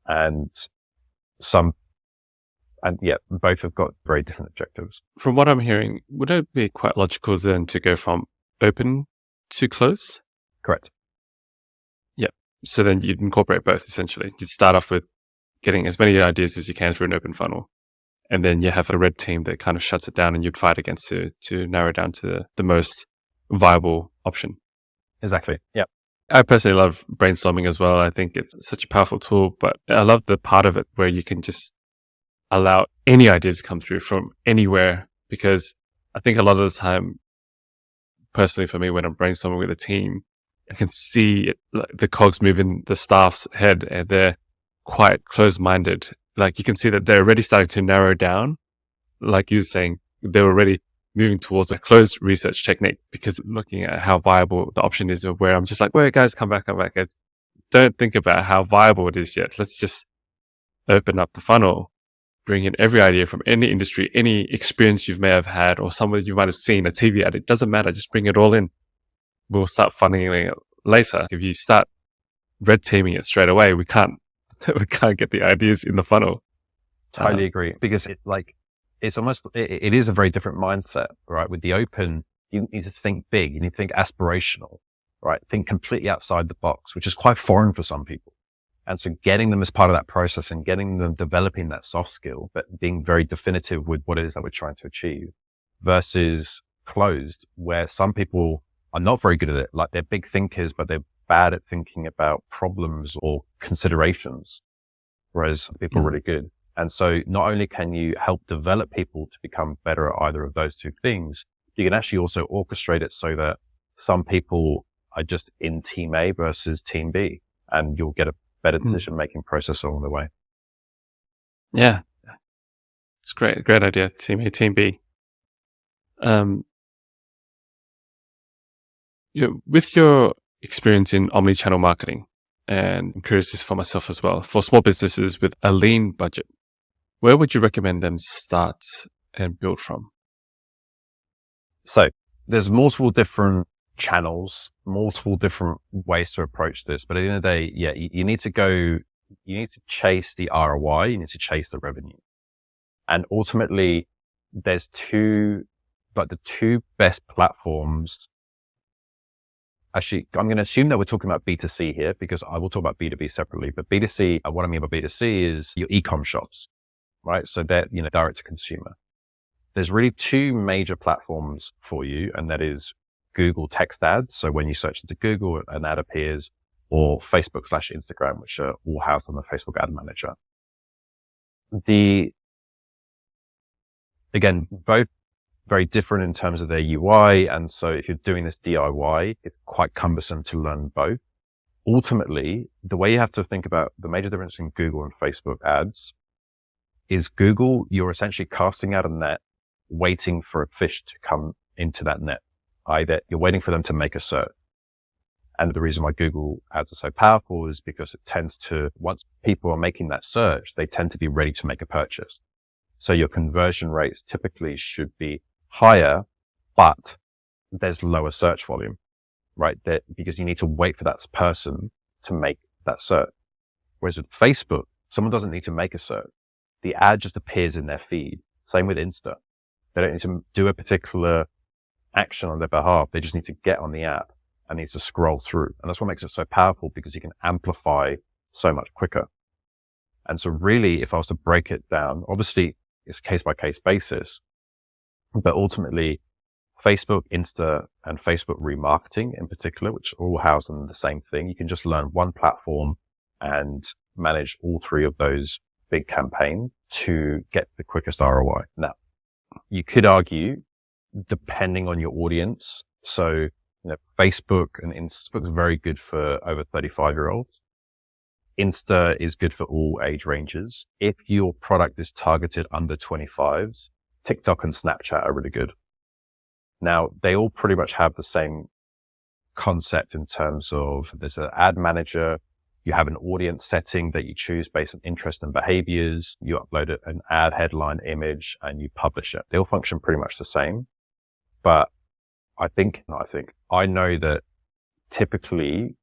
both have got very different objectives. From what I'm hearing, would it be quite logical then to go from open to closed? Correct. Yeah. So then you'd incorporate both essentially. You'd start off with getting as many ideas as you can through an open funnel. And then you have a red team that kind of shuts it down and you'd fight against to narrow down to the most viable option. Exactly. Yeah. I personally love brainstorming as well. I think it's such a powerful tool, but I love the part of it where you can just allow any ideas to come through from anywhere, because I think a lot of the time, personally for me, when I'm brainstorming with a team, I can see the cogs move in the staff's head and they're quite close-minded. Like you can see that they're already starting to narrow down. Like you were saying, they're already moving towards a closed research technique because looking at how viable the option is, where I'm just like, wait, guys, come back. Don't think about how viable it is yet. Let's just open up the funnel, bring in every idea from any industry, any experience you may have had or someone you might have seen, a TV ad. It doesn't matter. Just bring it all in. We'll start funneling it later. If you start red teaming it straight away, we can't get the ideas in the funnel. Totally agree. Because it is a very different mindset, right? With the open, you need to think big. You need to think aspirational. right? Think completely outside the box, which is quite foreign for some people. And so getting them as part of that process and getting them developing that soft skill, but being very definitive with what it is that we're trying to achieve versus closed, where some people are not very good at it. Like they're big thinkers, but they're bad at thinking about problems or considerations, whereas people are really good. And so not only can you help develop people to become better at either of those two things, you can actually also orchestrate it so that some people are just in team A versus team B, and you'll get a better decision-making process along the way. Yeah. It's great. Great idea. Team A, team B. With your experience in omni-channel marketing, and I'm curious this for myself as well, for small businesses with a lean budget, where would you recommend them start and build from? So there's multiple different channels, multiple different ways to approach this. But at the end of the day, yeah, you need to chase the ROI, you need to chase the revenue. And ultimately, there's the two best platforms. Actually, I'm going to assume that we're talking about B2C here because I will talk about B2B separately. But B2C, what I mean by B2C is your e-com shops, right? So they're, direct to consumer. There's really two major platforms for you, and that is Google text ads. So when you search into Google, an ad appears, or Facebook/Instagram, which are all housed on the Facebook ad manager. Again, both very different in terms of their UI. And so if you're doing this DIY, it's quite cumbersome to learn both. Ultimately, the way you have to think about the major difference in Google and Facebook ads is Google, you're essentially casting out a net, waiting for a fish to come into that net. Either you're waiting for them to make a search. And the reason why Google ads are so powerful is because it tends to, once people are making that search, they tend to be ready to make a purchase. So your conversion rates typically should be higher, but there's lower search volume, right? Because you need to wait for that person to make that search. Whereas with Facebook, someone doesn't need to make a search. The ad just appears in their feed. Same with Insta. They don't need to do a particular action on their behalf. They just need to get on the app and need to scroll through. And that's what makes it so powerful, because you can amplify so much quicker. And so really, if I was to break it down, obviously it's a case by case basis, but ultimately Facebook, Insta, and Facebook remarketing in particular, which are all housed in the same thing. You can just learn one platform and manage all three of those big campaigns to get the quickest ROI. Now, you could argue, depending on your audience. So, Facebook and Insta is very good for over 35-year-olds. Insta is good for all age ranges. If your product is targeted under 25s, TikTok and Snapchat are really good. Now, they all pretty much have the same concept in terms of there's an ad manager, you have an audience setting that you choose based on interest and behaviors, you upload an ad headline image, and you publish it. They all function pretty much the same. But I know that typically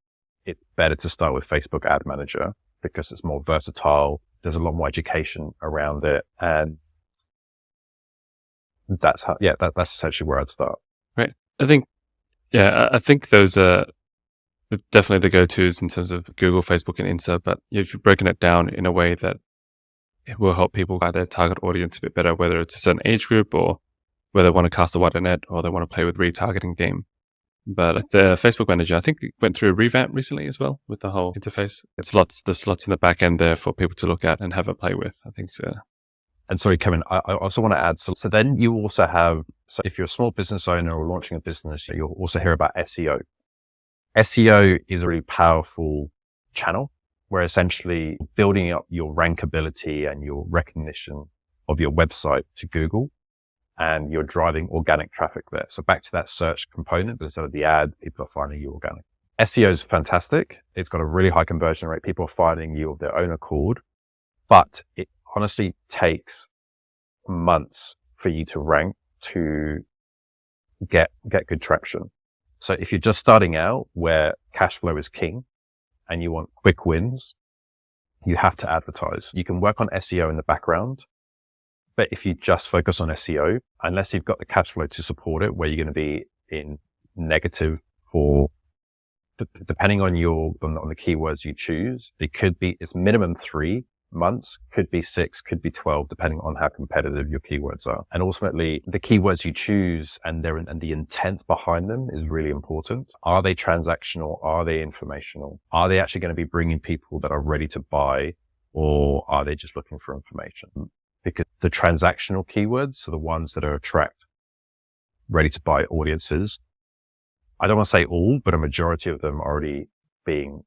it's better to start with Facebook Ad Manager because it's more versatile. There's a lot more education around it. And that's essentially where I'd start. Right. I think those are definitely the go-tos in terms of Google, Facebook, and Insta. But if you've broken it down in a way that it will help people find their target audience a bit better, whether it's a certain age group or whether they want to cast a wider net or they want to play with retargeting game. But the Facebook Manager, I think it went through a revamp recently as well with the whole interface. There's lots in the back end there for people to look at and have a play with, I think so. And sorry, Kevin, I also want to add, so then you also have, so if you're a small business owner or launching a business, you'll also hear about SEO. SEO is a really powerful channel where essentially building up your rankability and your recognition of your website to Google, and you're driving organic traffic there. So back to that search component, but instead of the ad, people are finding you organic. SEO is fantastic. It's got a really high conversion rate. People are finding you of their own accord, but it honestly takes months for you to rank to get good traction. So if you're just starting out where cash flow is king and you want quick wins, you have to advertise. You can work on SEO in the background, but if you just focus on SEO, unless you've got the cash flow to support it, where you're going to be in negative for depending on on the keywords you choose, it's minimum 3 months, could be 6, could be 12, depending on how competitive your keywords are. And ultimately, the keywords you choose and the intent behind them is really important. Are they transactional? Are they informational? Are they actually going to be bringing people that are ready to buy, or are they just looking for information? Because the transactional keywords are the ones that attract ready to buy audiences. I don't want to say all, but a majority of them are already being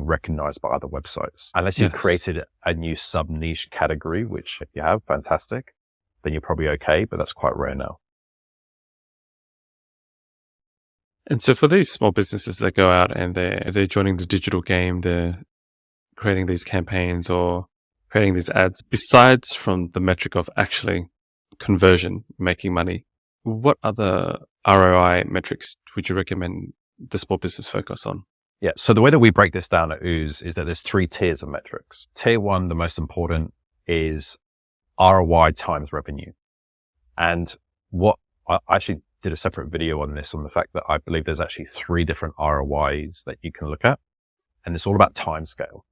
recognized by other websites. Unless you've created a new sub niche category, which if you have, fantastic, then you're probably okay, but that's quite rare now. And so for these small businesses that go out and they're joining the digital game, they're creating these campaigns or creating these ads, besides from the metric of actually conversion, making money, what other ROI metrics would you recommend the small business focus on? Yeah. So the way that we break this down at Ooze is that there's 3 tiers of metrics. Tier 1, the most important, is ROI times revenue. And what I actually did a separate video on this, on the fact that I believe there's actually 3 different ROIs that you can look at. And it's all about time scale.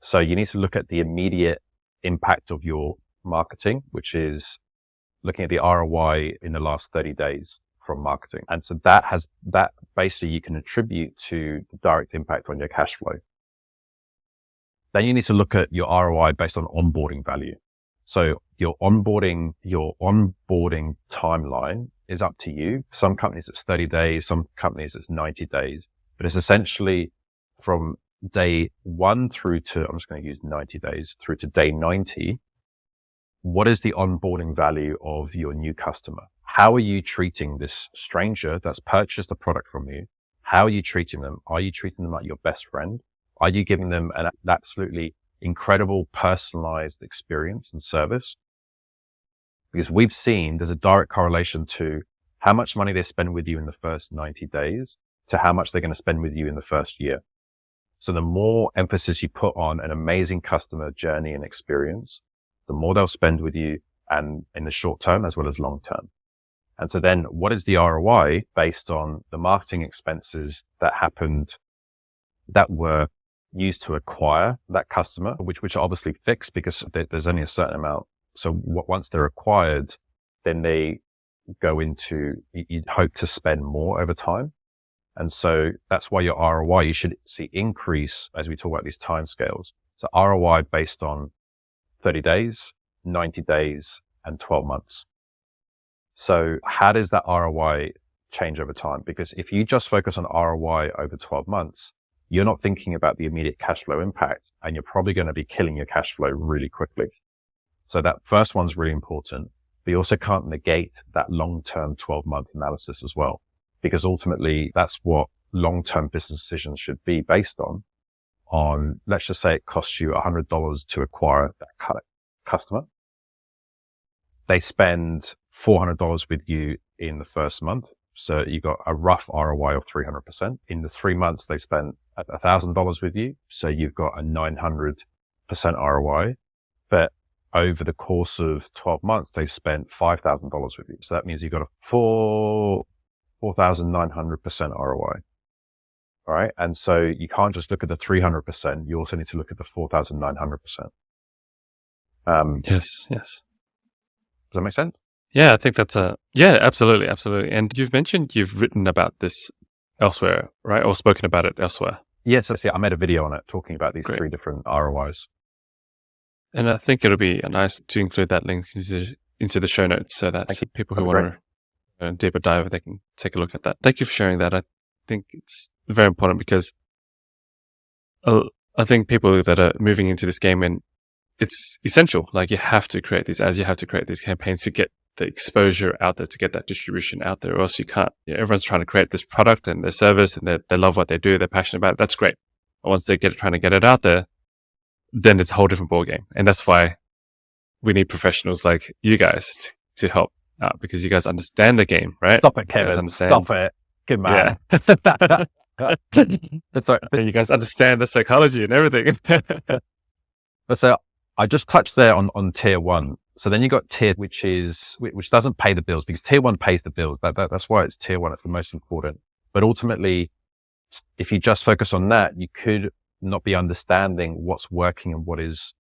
So you need to look at the immediate impact of your marketing, which is looking at the ROI in the last 30 days from marketing. And so that basically you can attribute to the direct impact on your cash flow. Then you need to look at your ROI based on onboarding value. So your onboarding timeline is up to you. Some companies it's 30 days, some companies it's 90 days, but it's essentially from day 1 through to, I'm just going to use 90 days through to day 90. What is the onboarding value of your new customer? How are you treating this stranger that's purchased a product from you? How are you treating them? Are you treating them like your best friend? Are you giving them an absolutely incredible personalized experience and service? Because we've seen there's a direct correlation to how much money they spend with you in the first 90 days to how much they're going to spend with you in the first year. So the more emphasis you put on an amazing customer journey and experience, the more they'll spend with you, and in the short term as well as long term. And so then what is the ROI based on the marketing expenses that were used to acquire that customer, which are obviously fixed because there's only a certain amount. So once they're acquired, then they go into, you'd hope to spend more over time. And so that's why your ROI, you should see increase as we talk about these timescales. So ROI based on 30 days, 90 days, and 12 months. So how does that ROI change over time? Because if you just focus on ROI over 12 months, you're not thinking about the immediate cash flow impact, and you're probably going to be killing your cash flow really quickly. So that first one's really important, but you also can't negate that long-term 12-month analysis as well, because ultimately that's what long-term business decisions should be based on, let's just say it costs you $100 to acquire that customer. They spend $400 with you in the first month. So you got a rough ROI of 300%. In the 3 months, they spent $1,000 with you. So you've got a 900% ROI. But over the course of 12 months, they've spent $5,000 with you. So that means you've got a 4,900% ROI. All right. And so you can't just look at the 300%. You also need to look at the 4,900%. Yes. Does that make sense? Yeah, I think yeah, absolutely. Absolutely. And you've mentioned you've written about this elsewhere, right? Or spoken about it elsewhere. Yes. I made a video on it talking about these 3 different ROIs. And I think it'll be nice to include that link into the show notes so that people who want to deeper dive, they can take a look at that. Thank you for sharing that. I think it's very important because I think people that are moving into this game, and it's essential. Like, you have to create these ads, you have to create these campaigns to get the exposure out there, to get that distribution out there, or else you can't. Everyone's trying to create this product and their service, and they love what they do, they're passionate about it. That's great. But once they trying to get it out there, then it's a whole different ballgame. And that's why we need professionals like you guys to help out, because you guys understand the game, right? Stop it, Kevin. Stop it. Good man. Yeah. That's right. And you guys understand the psychology and everything. So I just touched there on tier 1. So then you got tier, which doesn't pay the bills, because tier 1 pays the bills. That's why it's tier 1. It's the most important. But ultimately, if you just focus on that, you could not be understanding what's working and what's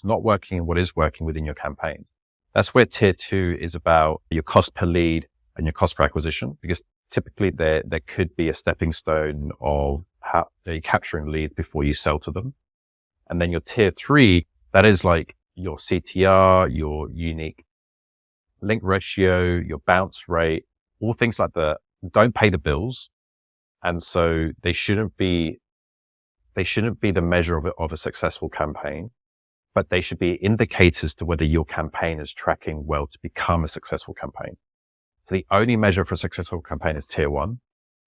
not working and what is working within your campaign. That's where tier 2 is about your cost per lead and your cost per acquisition, because typically there could be a stepping stone of how you're capturing lead before you sell to them. And then your tier 3, that is like your CTR, your unique link ratio, your bounce rate, all things like that don't pay the bills. And so they shouldn't be the measure of a successful campaign, but they should be indicators to whether your campaign is tracking well to become a successful campaign. So the only measure for a successful campaign is tier 1,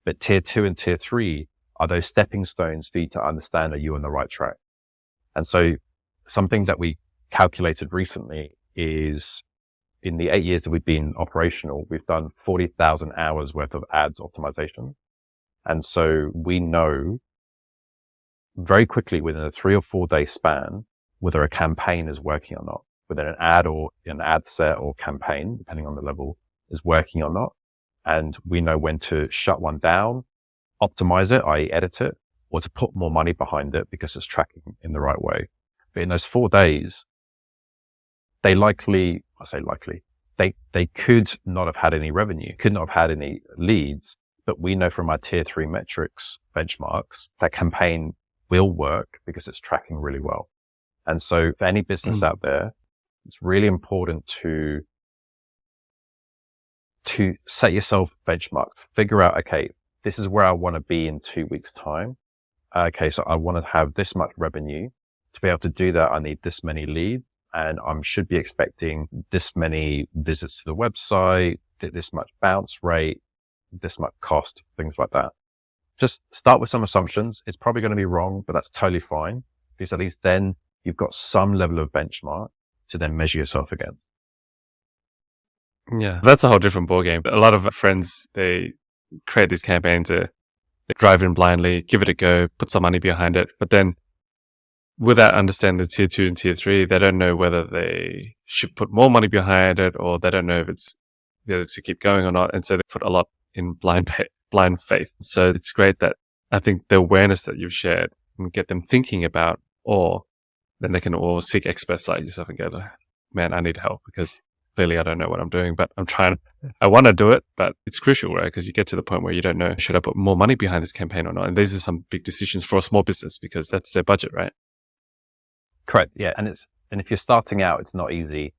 but tier 2 and tier 3 are those stepping stones for you to understand, are you on the right track? And so something that we calculated recently is, in the 8 years that we've been operational, we've done 40,000 hours worth of ads optimization. And so we know very quickly within a 3 or 4 day span whether a campaign is working or not, whether an ad or an ad set or campaign, depending on the level, is working or not. And we know when to shut one down, optimize it, i.e. edit it, or to put more money behind it because it's tracking in the right way. But in those 4 days, they could not have had any revenue, could not have had any leads, but we know from our tier 3 metrics benchmarks that campaign will work because it's tracking really well. And so for any business out there, it's really important to set yourself benchmarks, figure out, okay, this is where I want to be in 2 weeks' time. Okay, so I want to have this much revenue. To be able to do that, I need this many leads, and I should be expecting this many visits to the website, this much bounce rate, this much cost, things like that. Just start with some assumptions. It's probably going to be wrong, but that's totally fine, because at least then you've got some level of benchmark to then measure yourself against. Yeah, that's a whole different ballgame. A lot of friends, they create these campaigns, they drive in blindly, give it a go, put some money behind it. But then without understanding the tier 2 and tier 3, they don't know whether they should put more money behind it, or they don't know if it's whether to keep going or not. And so they put a lot in blind faith. So it's great that I think the awareness that you've shared and get them thinking about, or then they can all seek experts like yourself and go, man, I need help because clearly I don't know what I'm doing, but I want to do it, but it's crucial, right? Because you get to the point where you don't know, should I put more money behind this campaign or not? And these are some big decisions for a small business because that's their budget, right? Correct. Yeah. And if you're starting out, it's not easy.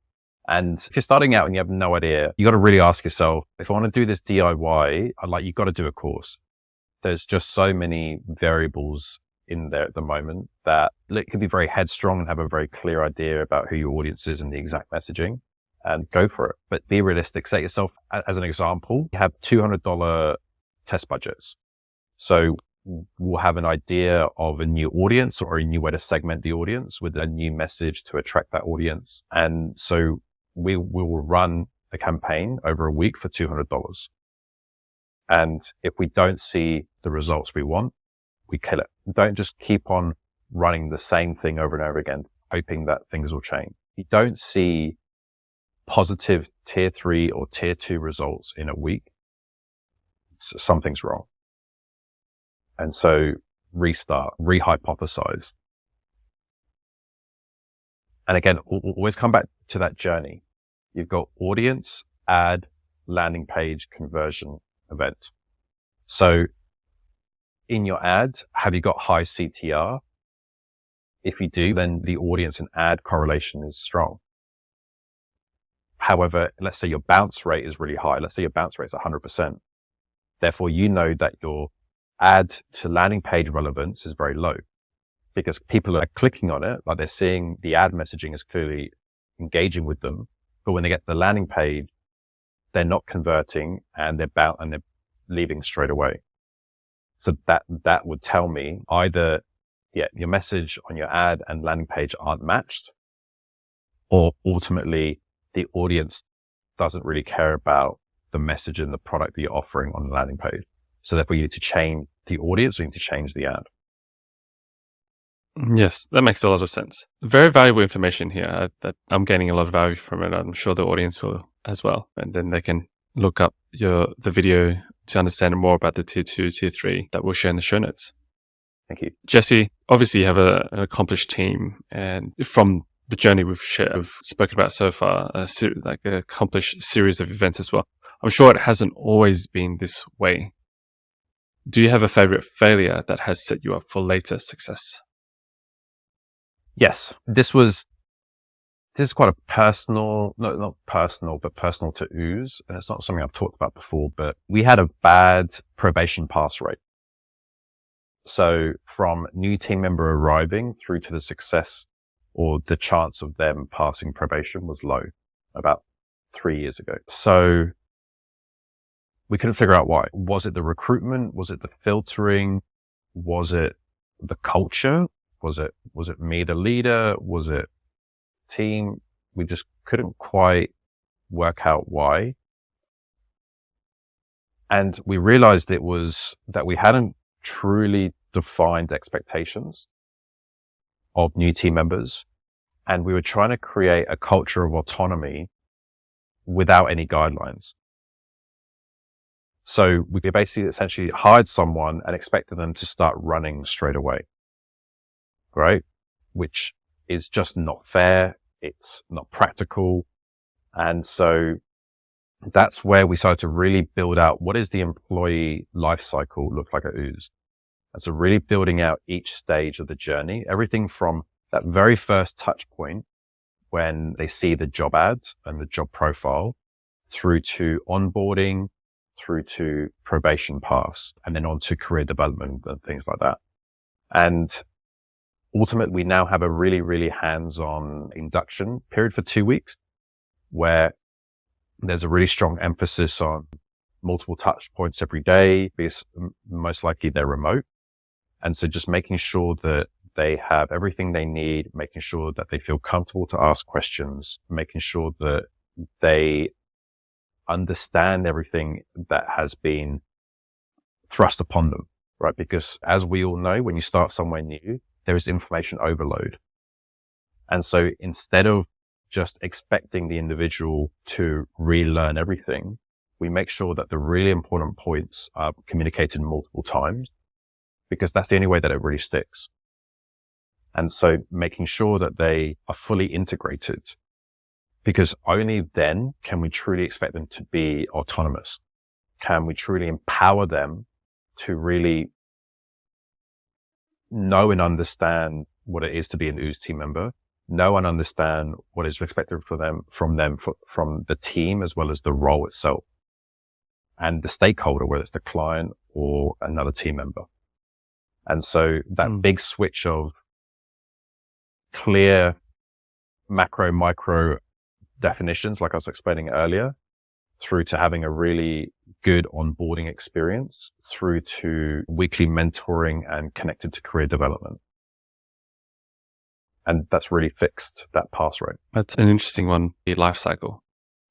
And if you're starting out and you have no idea, you got to really ask yourself, if I want to do this DIY, you got to do a course. There's just so many variables in there at the moment that it can be very headstrong and have a very clear idea about who your audience is and the exact messaging, and go for it. But be realistic. Set yourself, as an example, you have $200 test budgets. So we'll have an idea of a new audience or a new way to segment the audience with a new message to attract that audience. And so we will run a campaign over a week for $200. And if we don't see the results we want, we kill it. Don't just keep on running the same thing over and over again, hoping that things will change. If you don't see positive tier 3 or tier 2 results in a week, something's wrong. And so restart, rehypothesize. And again, always come back to that journey. You've got audience, ad, landing page, conversion, event. So in your ads, have you got high CTR? If you do, then the audience and ad correlation is strong. However, let's say your bounce rate is really high. Let's say your bounce rate is 100%. Therefore, you know that your ad to landing page relevance is very low because people are clicking on it, like they're seeing the ad messaging is clearly engaging with them. But when they get to the landing page, they're not converting and they're leaving straight away. So that would tell me either, your message on your ad and landing page aren't matched, or ultimately the audience doesn't really care about the message and the product that you're offering on the landing page. So therefore you need to change the audience, you need to change the ad. Yes, that makes a lot of sense. Very valuable information here that I'm gaining a lot of value from it. I'm sure the audience will as well. And then they can look up the video, to understand more about the tier 2, tier 3 that we'll share in the show notes. Thank you. Jesse, obviously you have an accomplished team, and from the journey we've spoken about so far, like an accomplished series of events as well. I'm sure it hasn't always been this way. Do you have a favorite failure that has set you up for later success? Yes, this is quite a personal, not personal, but personal to Ooze. And it's not something I've talked about before, but we had a bad probation pass rate. So from new team member arriving through to the success or the chance of them passing probation was low about 3 years ago. So we couldn't figure out why. Was it the recruitment? Was it the filtering? Was it the culture? Was it me, the leader? Was it team? We just couldn't quite work out why. And we realized it was that we hadn't truly defined expectations of new team members. And we were trying to create a culture of autonomy without any guidelines. So we basically essentially hired someone and expected them to start running straight away. Right? Which is just not fair. It's not practical. And so that's where we started to really build out what is the employee life cycle look like at Ooze. And so really building out each stage of the journey, everything from that very first touch point when they see the job ads and the job profile through to onboarding, through to probation pass, and then on to career development and things like that. And ultimately, we now have a really, really hands-on induction period for 2 weeks where there's a really strong emphasis on multiple touch points every day because most likely they're remote. And so just making sure that they have everything they need, making sure that they feel comfortable to ask questions, making sure that they understand everything that has been thrust upon them, right? Because as we all know, when you start somewhere new, there is information overload. And so instead of just expecting the individual to relearn everything, we make sure that the really important points are communicated multiple times because that's the only way that it really sticks. And so making sure that they are fully integrated because only then can we truly expect them to be autonomous. Can we truly empower them to really know and understand what it is to be an Ooze team member, know and understand what is expected from the team as well as the role itself and the stakeholder, whether it's the client or another team member. And so that big switch of clear macro, micro definitions, like I was explaining earlier, through to having a really good onboarding experience, through to weekly mentoring and connected to career development. And that's really fixed that pass rate. That's an interesting one, the life cycle.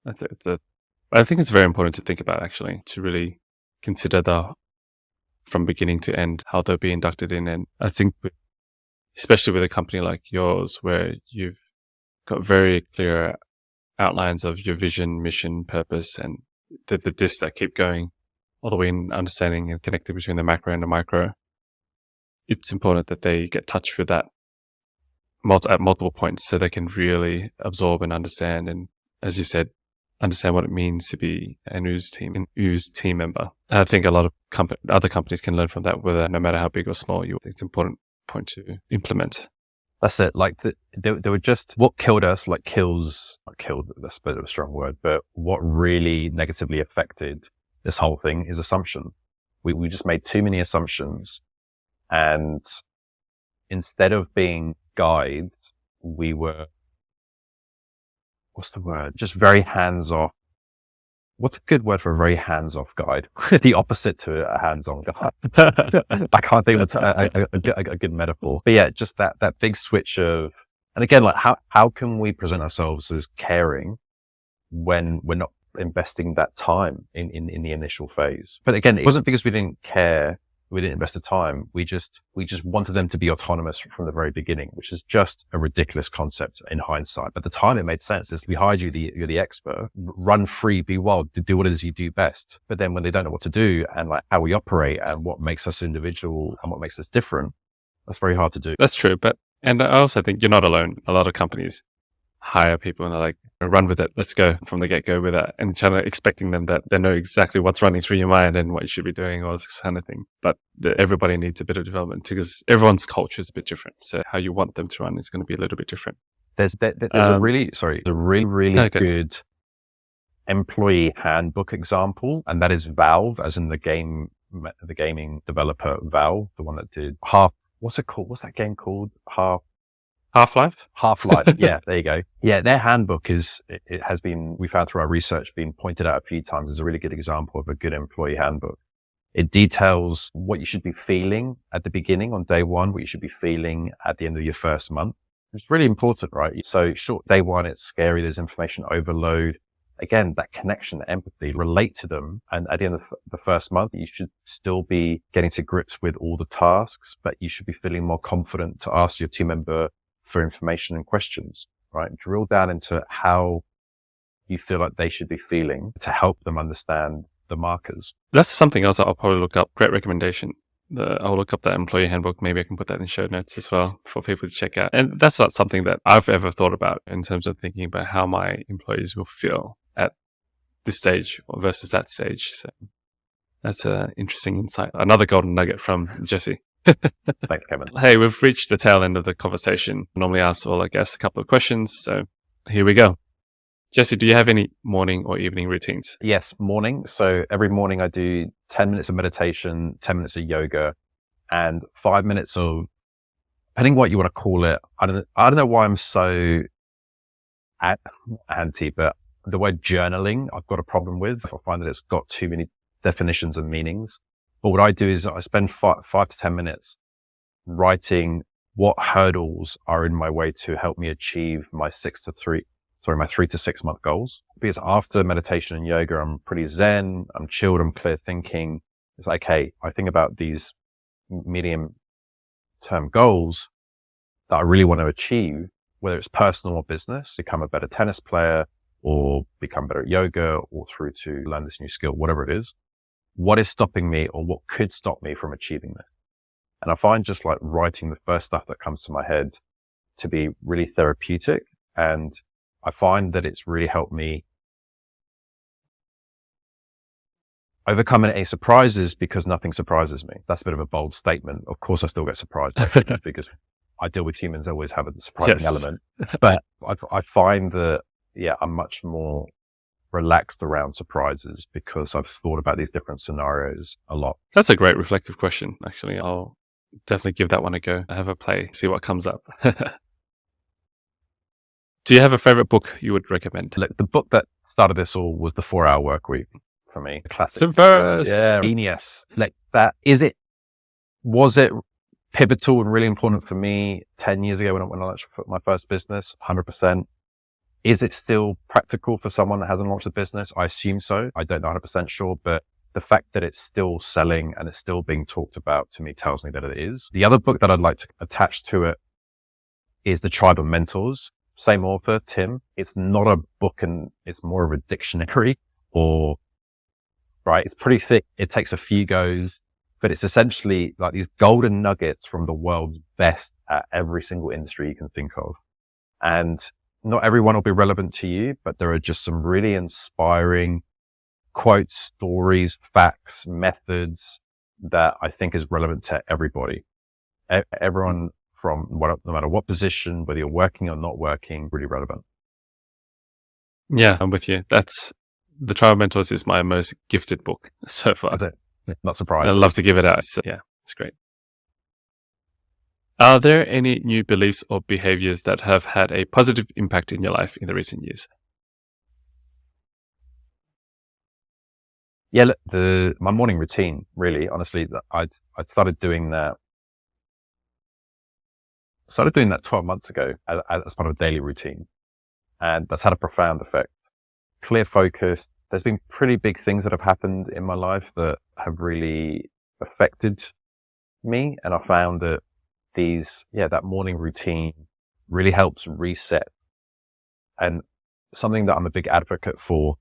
I think it's very important to think about, actually, to really consider from beginning to end, how they'll be inducted in. And I think, especially with a company like yours, where you've got very clear outlines of your vision, mission, purpose, and the discs that keep going all the way in understanding and connecting between the macro and the micro. It's important that they get touched with that at multiple points so they can really absorb and understand. And as you said, understand what it means to be an Ooze team member. I think a lot of other companies can learn from that, no matter how big or small it's an important point to implement. That's it. Like they were just what killed us, not killed, that's a bit of a strong word, but what really negatively affected this whole thing is assumption. We just made too many assumptions. And instead of being guides, we were, what's the word? Just very hands-off. What's a good word for a very hands-off guide? The opposite to a hands-on guide. I can't think of a good metaphor. But yeah, just that big switch of, and again, like how can we present ourselves as caring when we're not investing that time in the initial phase? But again, it wasn't because we didn't care We didn't invest the time. We just wanted them to be autonomous from the very beginning, which is just a ridiculous concept in hindsight. At the time, it made sense. It's, we hired you, you're the expert. Run free, be wild, do what it is you do best. But then when they don't know what to do and like how we operate and what makes us individual and what makes us different, that's very hard to do. That's true. And I also think you're not alone. A lot of companies hire people and they're like, run with it. Let's go from the get-go with that. And kind of expecting them that they know exactly what's running through your mind and what you should be doing, all this kind of thing. But everybody needs a bit of development because everyone's culture is a bit different. So how you want them to run is going to be a little bit different. There's a really good employee handbook example, and that is Valve, as in the gaming developer Valve, the one that did what's it called? What's that game called? Half-Life? Half-Life. Yeah, there you go. Yeah, their handbook it has been, we found through our research, been pointed out a few times as a really good example of a good employee handbook. It details what you should be feeling at the beginning on day one, what you should be feeling at the end of your first month. It's really important, right? So short day one, it's scary. There's information overload. Again, that connection, that empathy, relate to them. And at the end of the first month, you should still be getting to grips with all the tasks, but you should be feeling more confident to ask your team member for information and questions, right? Drill down into how you feel like they should be feeling to help them understand the markers. That's something else I'll probably look up. Great recommendation. I'll look up that employee handbook. Maybe I can put that in show notes as well for people to check out. And that's not something that I've ever thought about in terms of thinking about how my employees will feel at this stage versus that stage. So that's an interesting insight. Another golden nugget from Jesse. Thanks, Kevin. Hey, we've reached the tail end of the conversation. I normally ask all our guests a couple of questions. So here we go. Jesse, do you have any morning or evening routines? Yes, morning. So every morning I do 10 minutes of meditation, 10 minutes of yoga, and 5 minutes of, depending what you want to call it. I don't know why I'm so anti, but the word journaling, I've got a problem with. I find that it's got too many definitions and meanings. But what I do is I spend 5 to 10 minutes writing what hurdles are in my way to help me achieve my 3 to 6 month goals. Because after meditation and yoga, I'm pretty zen, I'm chilled, I'm clear thinking. It's like, hey, I think about these medium term goals that I really want to achieve, whether it's personal or business, become a better tennis player or become better at yoga or through to learn this new skill, whatever it is. What is stopping me or what could stop me from achieving this? And I find just like writing the first stuff that comes to my head to be really therapeutic. And I find that it's really helped me overcome any surprises because nothing surprises me. That's a bit of a bold statement. Of course, I still get surprised because I deal with humans, always have a surprising element. But I find that, I'm much more relaxed around surprises because I've thought about these different scenarios a lot. That's a great reflective question, actually. I'll definitely give that one a go. Have a play, see what comes up. Do you have a favorite book you would recommend? Look, the book that started this all was The 4-Hour Workweek for me. Classic. Subverse. Yeah. Genius. Like that. Was it pivotal and really important for me 10 years ago when I launched my first business? 100%. Is it still practical for someone that hasn't launched a business? I assume so. I don't know 100% sure, but the fact that it's still selling and it's still being talked about to me tells me that it is. The other book that I'd like to attach to it is The Tribe of Mentors. Same author, Tim. It's not a book and it's more of a dictionary right? It's pretty thick. It takes a few goes, but it's essentially like these golden nuggets from the world's best at every single industry you can think of. And not everyone will be relevant to you, but there are just some really inspiring quotes, stories, facts, methods that I think is relevant to everybody. Everyone from no matter what position, whether you're working or not working, really relevant. Yeah, I'm with you. That's The Tribe of Mentors is my most gifted book so far. Not surprised. I'd love to give it out. So, it's great. Are there any new beliefs or behaviors that have had a positive impact in your life in the recent years? Yeah, look, my morning routine, really, honestly, I'd started doing that. Started doing that 12 months ago as part of a daily routine. And that's had a profound effect. Clear focus. There's been pretty big things that have happened in my life that have really affected me. And I found that that morning routine really helps reset, and something that I'm a big advocate for,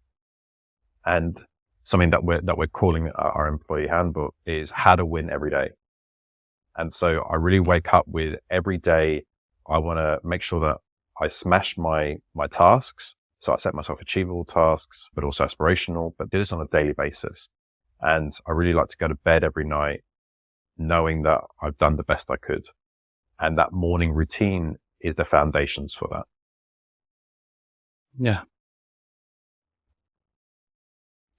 and something that we're calling our employee handbook, is how to win every day. And so I really wake up with every day, I want to make sure that I smash my tasks. So I set myself achievable tasks, but also aspirational, but do this on a daily basis. And I really like to go to bed every night knowing that I've done the best I could. And that morning routine is the foundations for that. Yeah.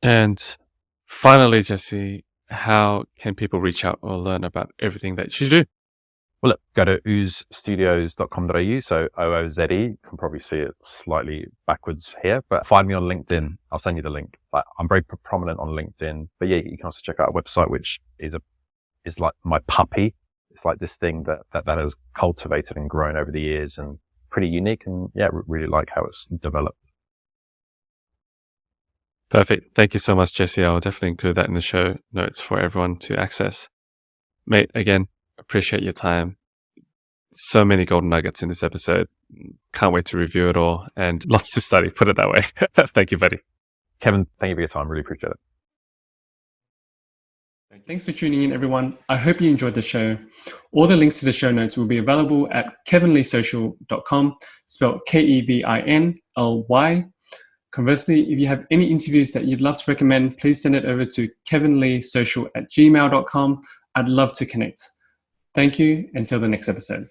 And finally, Jesse, how can people reach out or learn about everything that you do? Well, look, go to oozestudios.com.au. So OOZE, you can probably see it slightly backwards here, but find me on LinkedIn. I'll send you the link. I'm very prominent on LinkedIn, but yeah, you can also check out our website, which is like my puppy. It's like this thing that has cultivated and grown over the years, and pretty unique, and yeah, really like how it's developed. Perfect. Thank you so much, Jesse. I'll definitely include that in the show notes for everyone to access. Mate, again, appreciate your time. So many golden nuggets in this episode. Can't wait to review it all, and lots to study, put it that way. Thank you, buddy. Kevin, thank you for your time. Really appreciate it. Thanks for tuning in, everyone. I hope you enjoyed the show. All the links to the show notes will be available at kevinleesocial.com, spelled Kevinly. Conversely, if you have any interviews that you'd love to recommend, please send it over to kevinleesocial@gmail.com. I'd love to connect. Thank you. Until the next episode.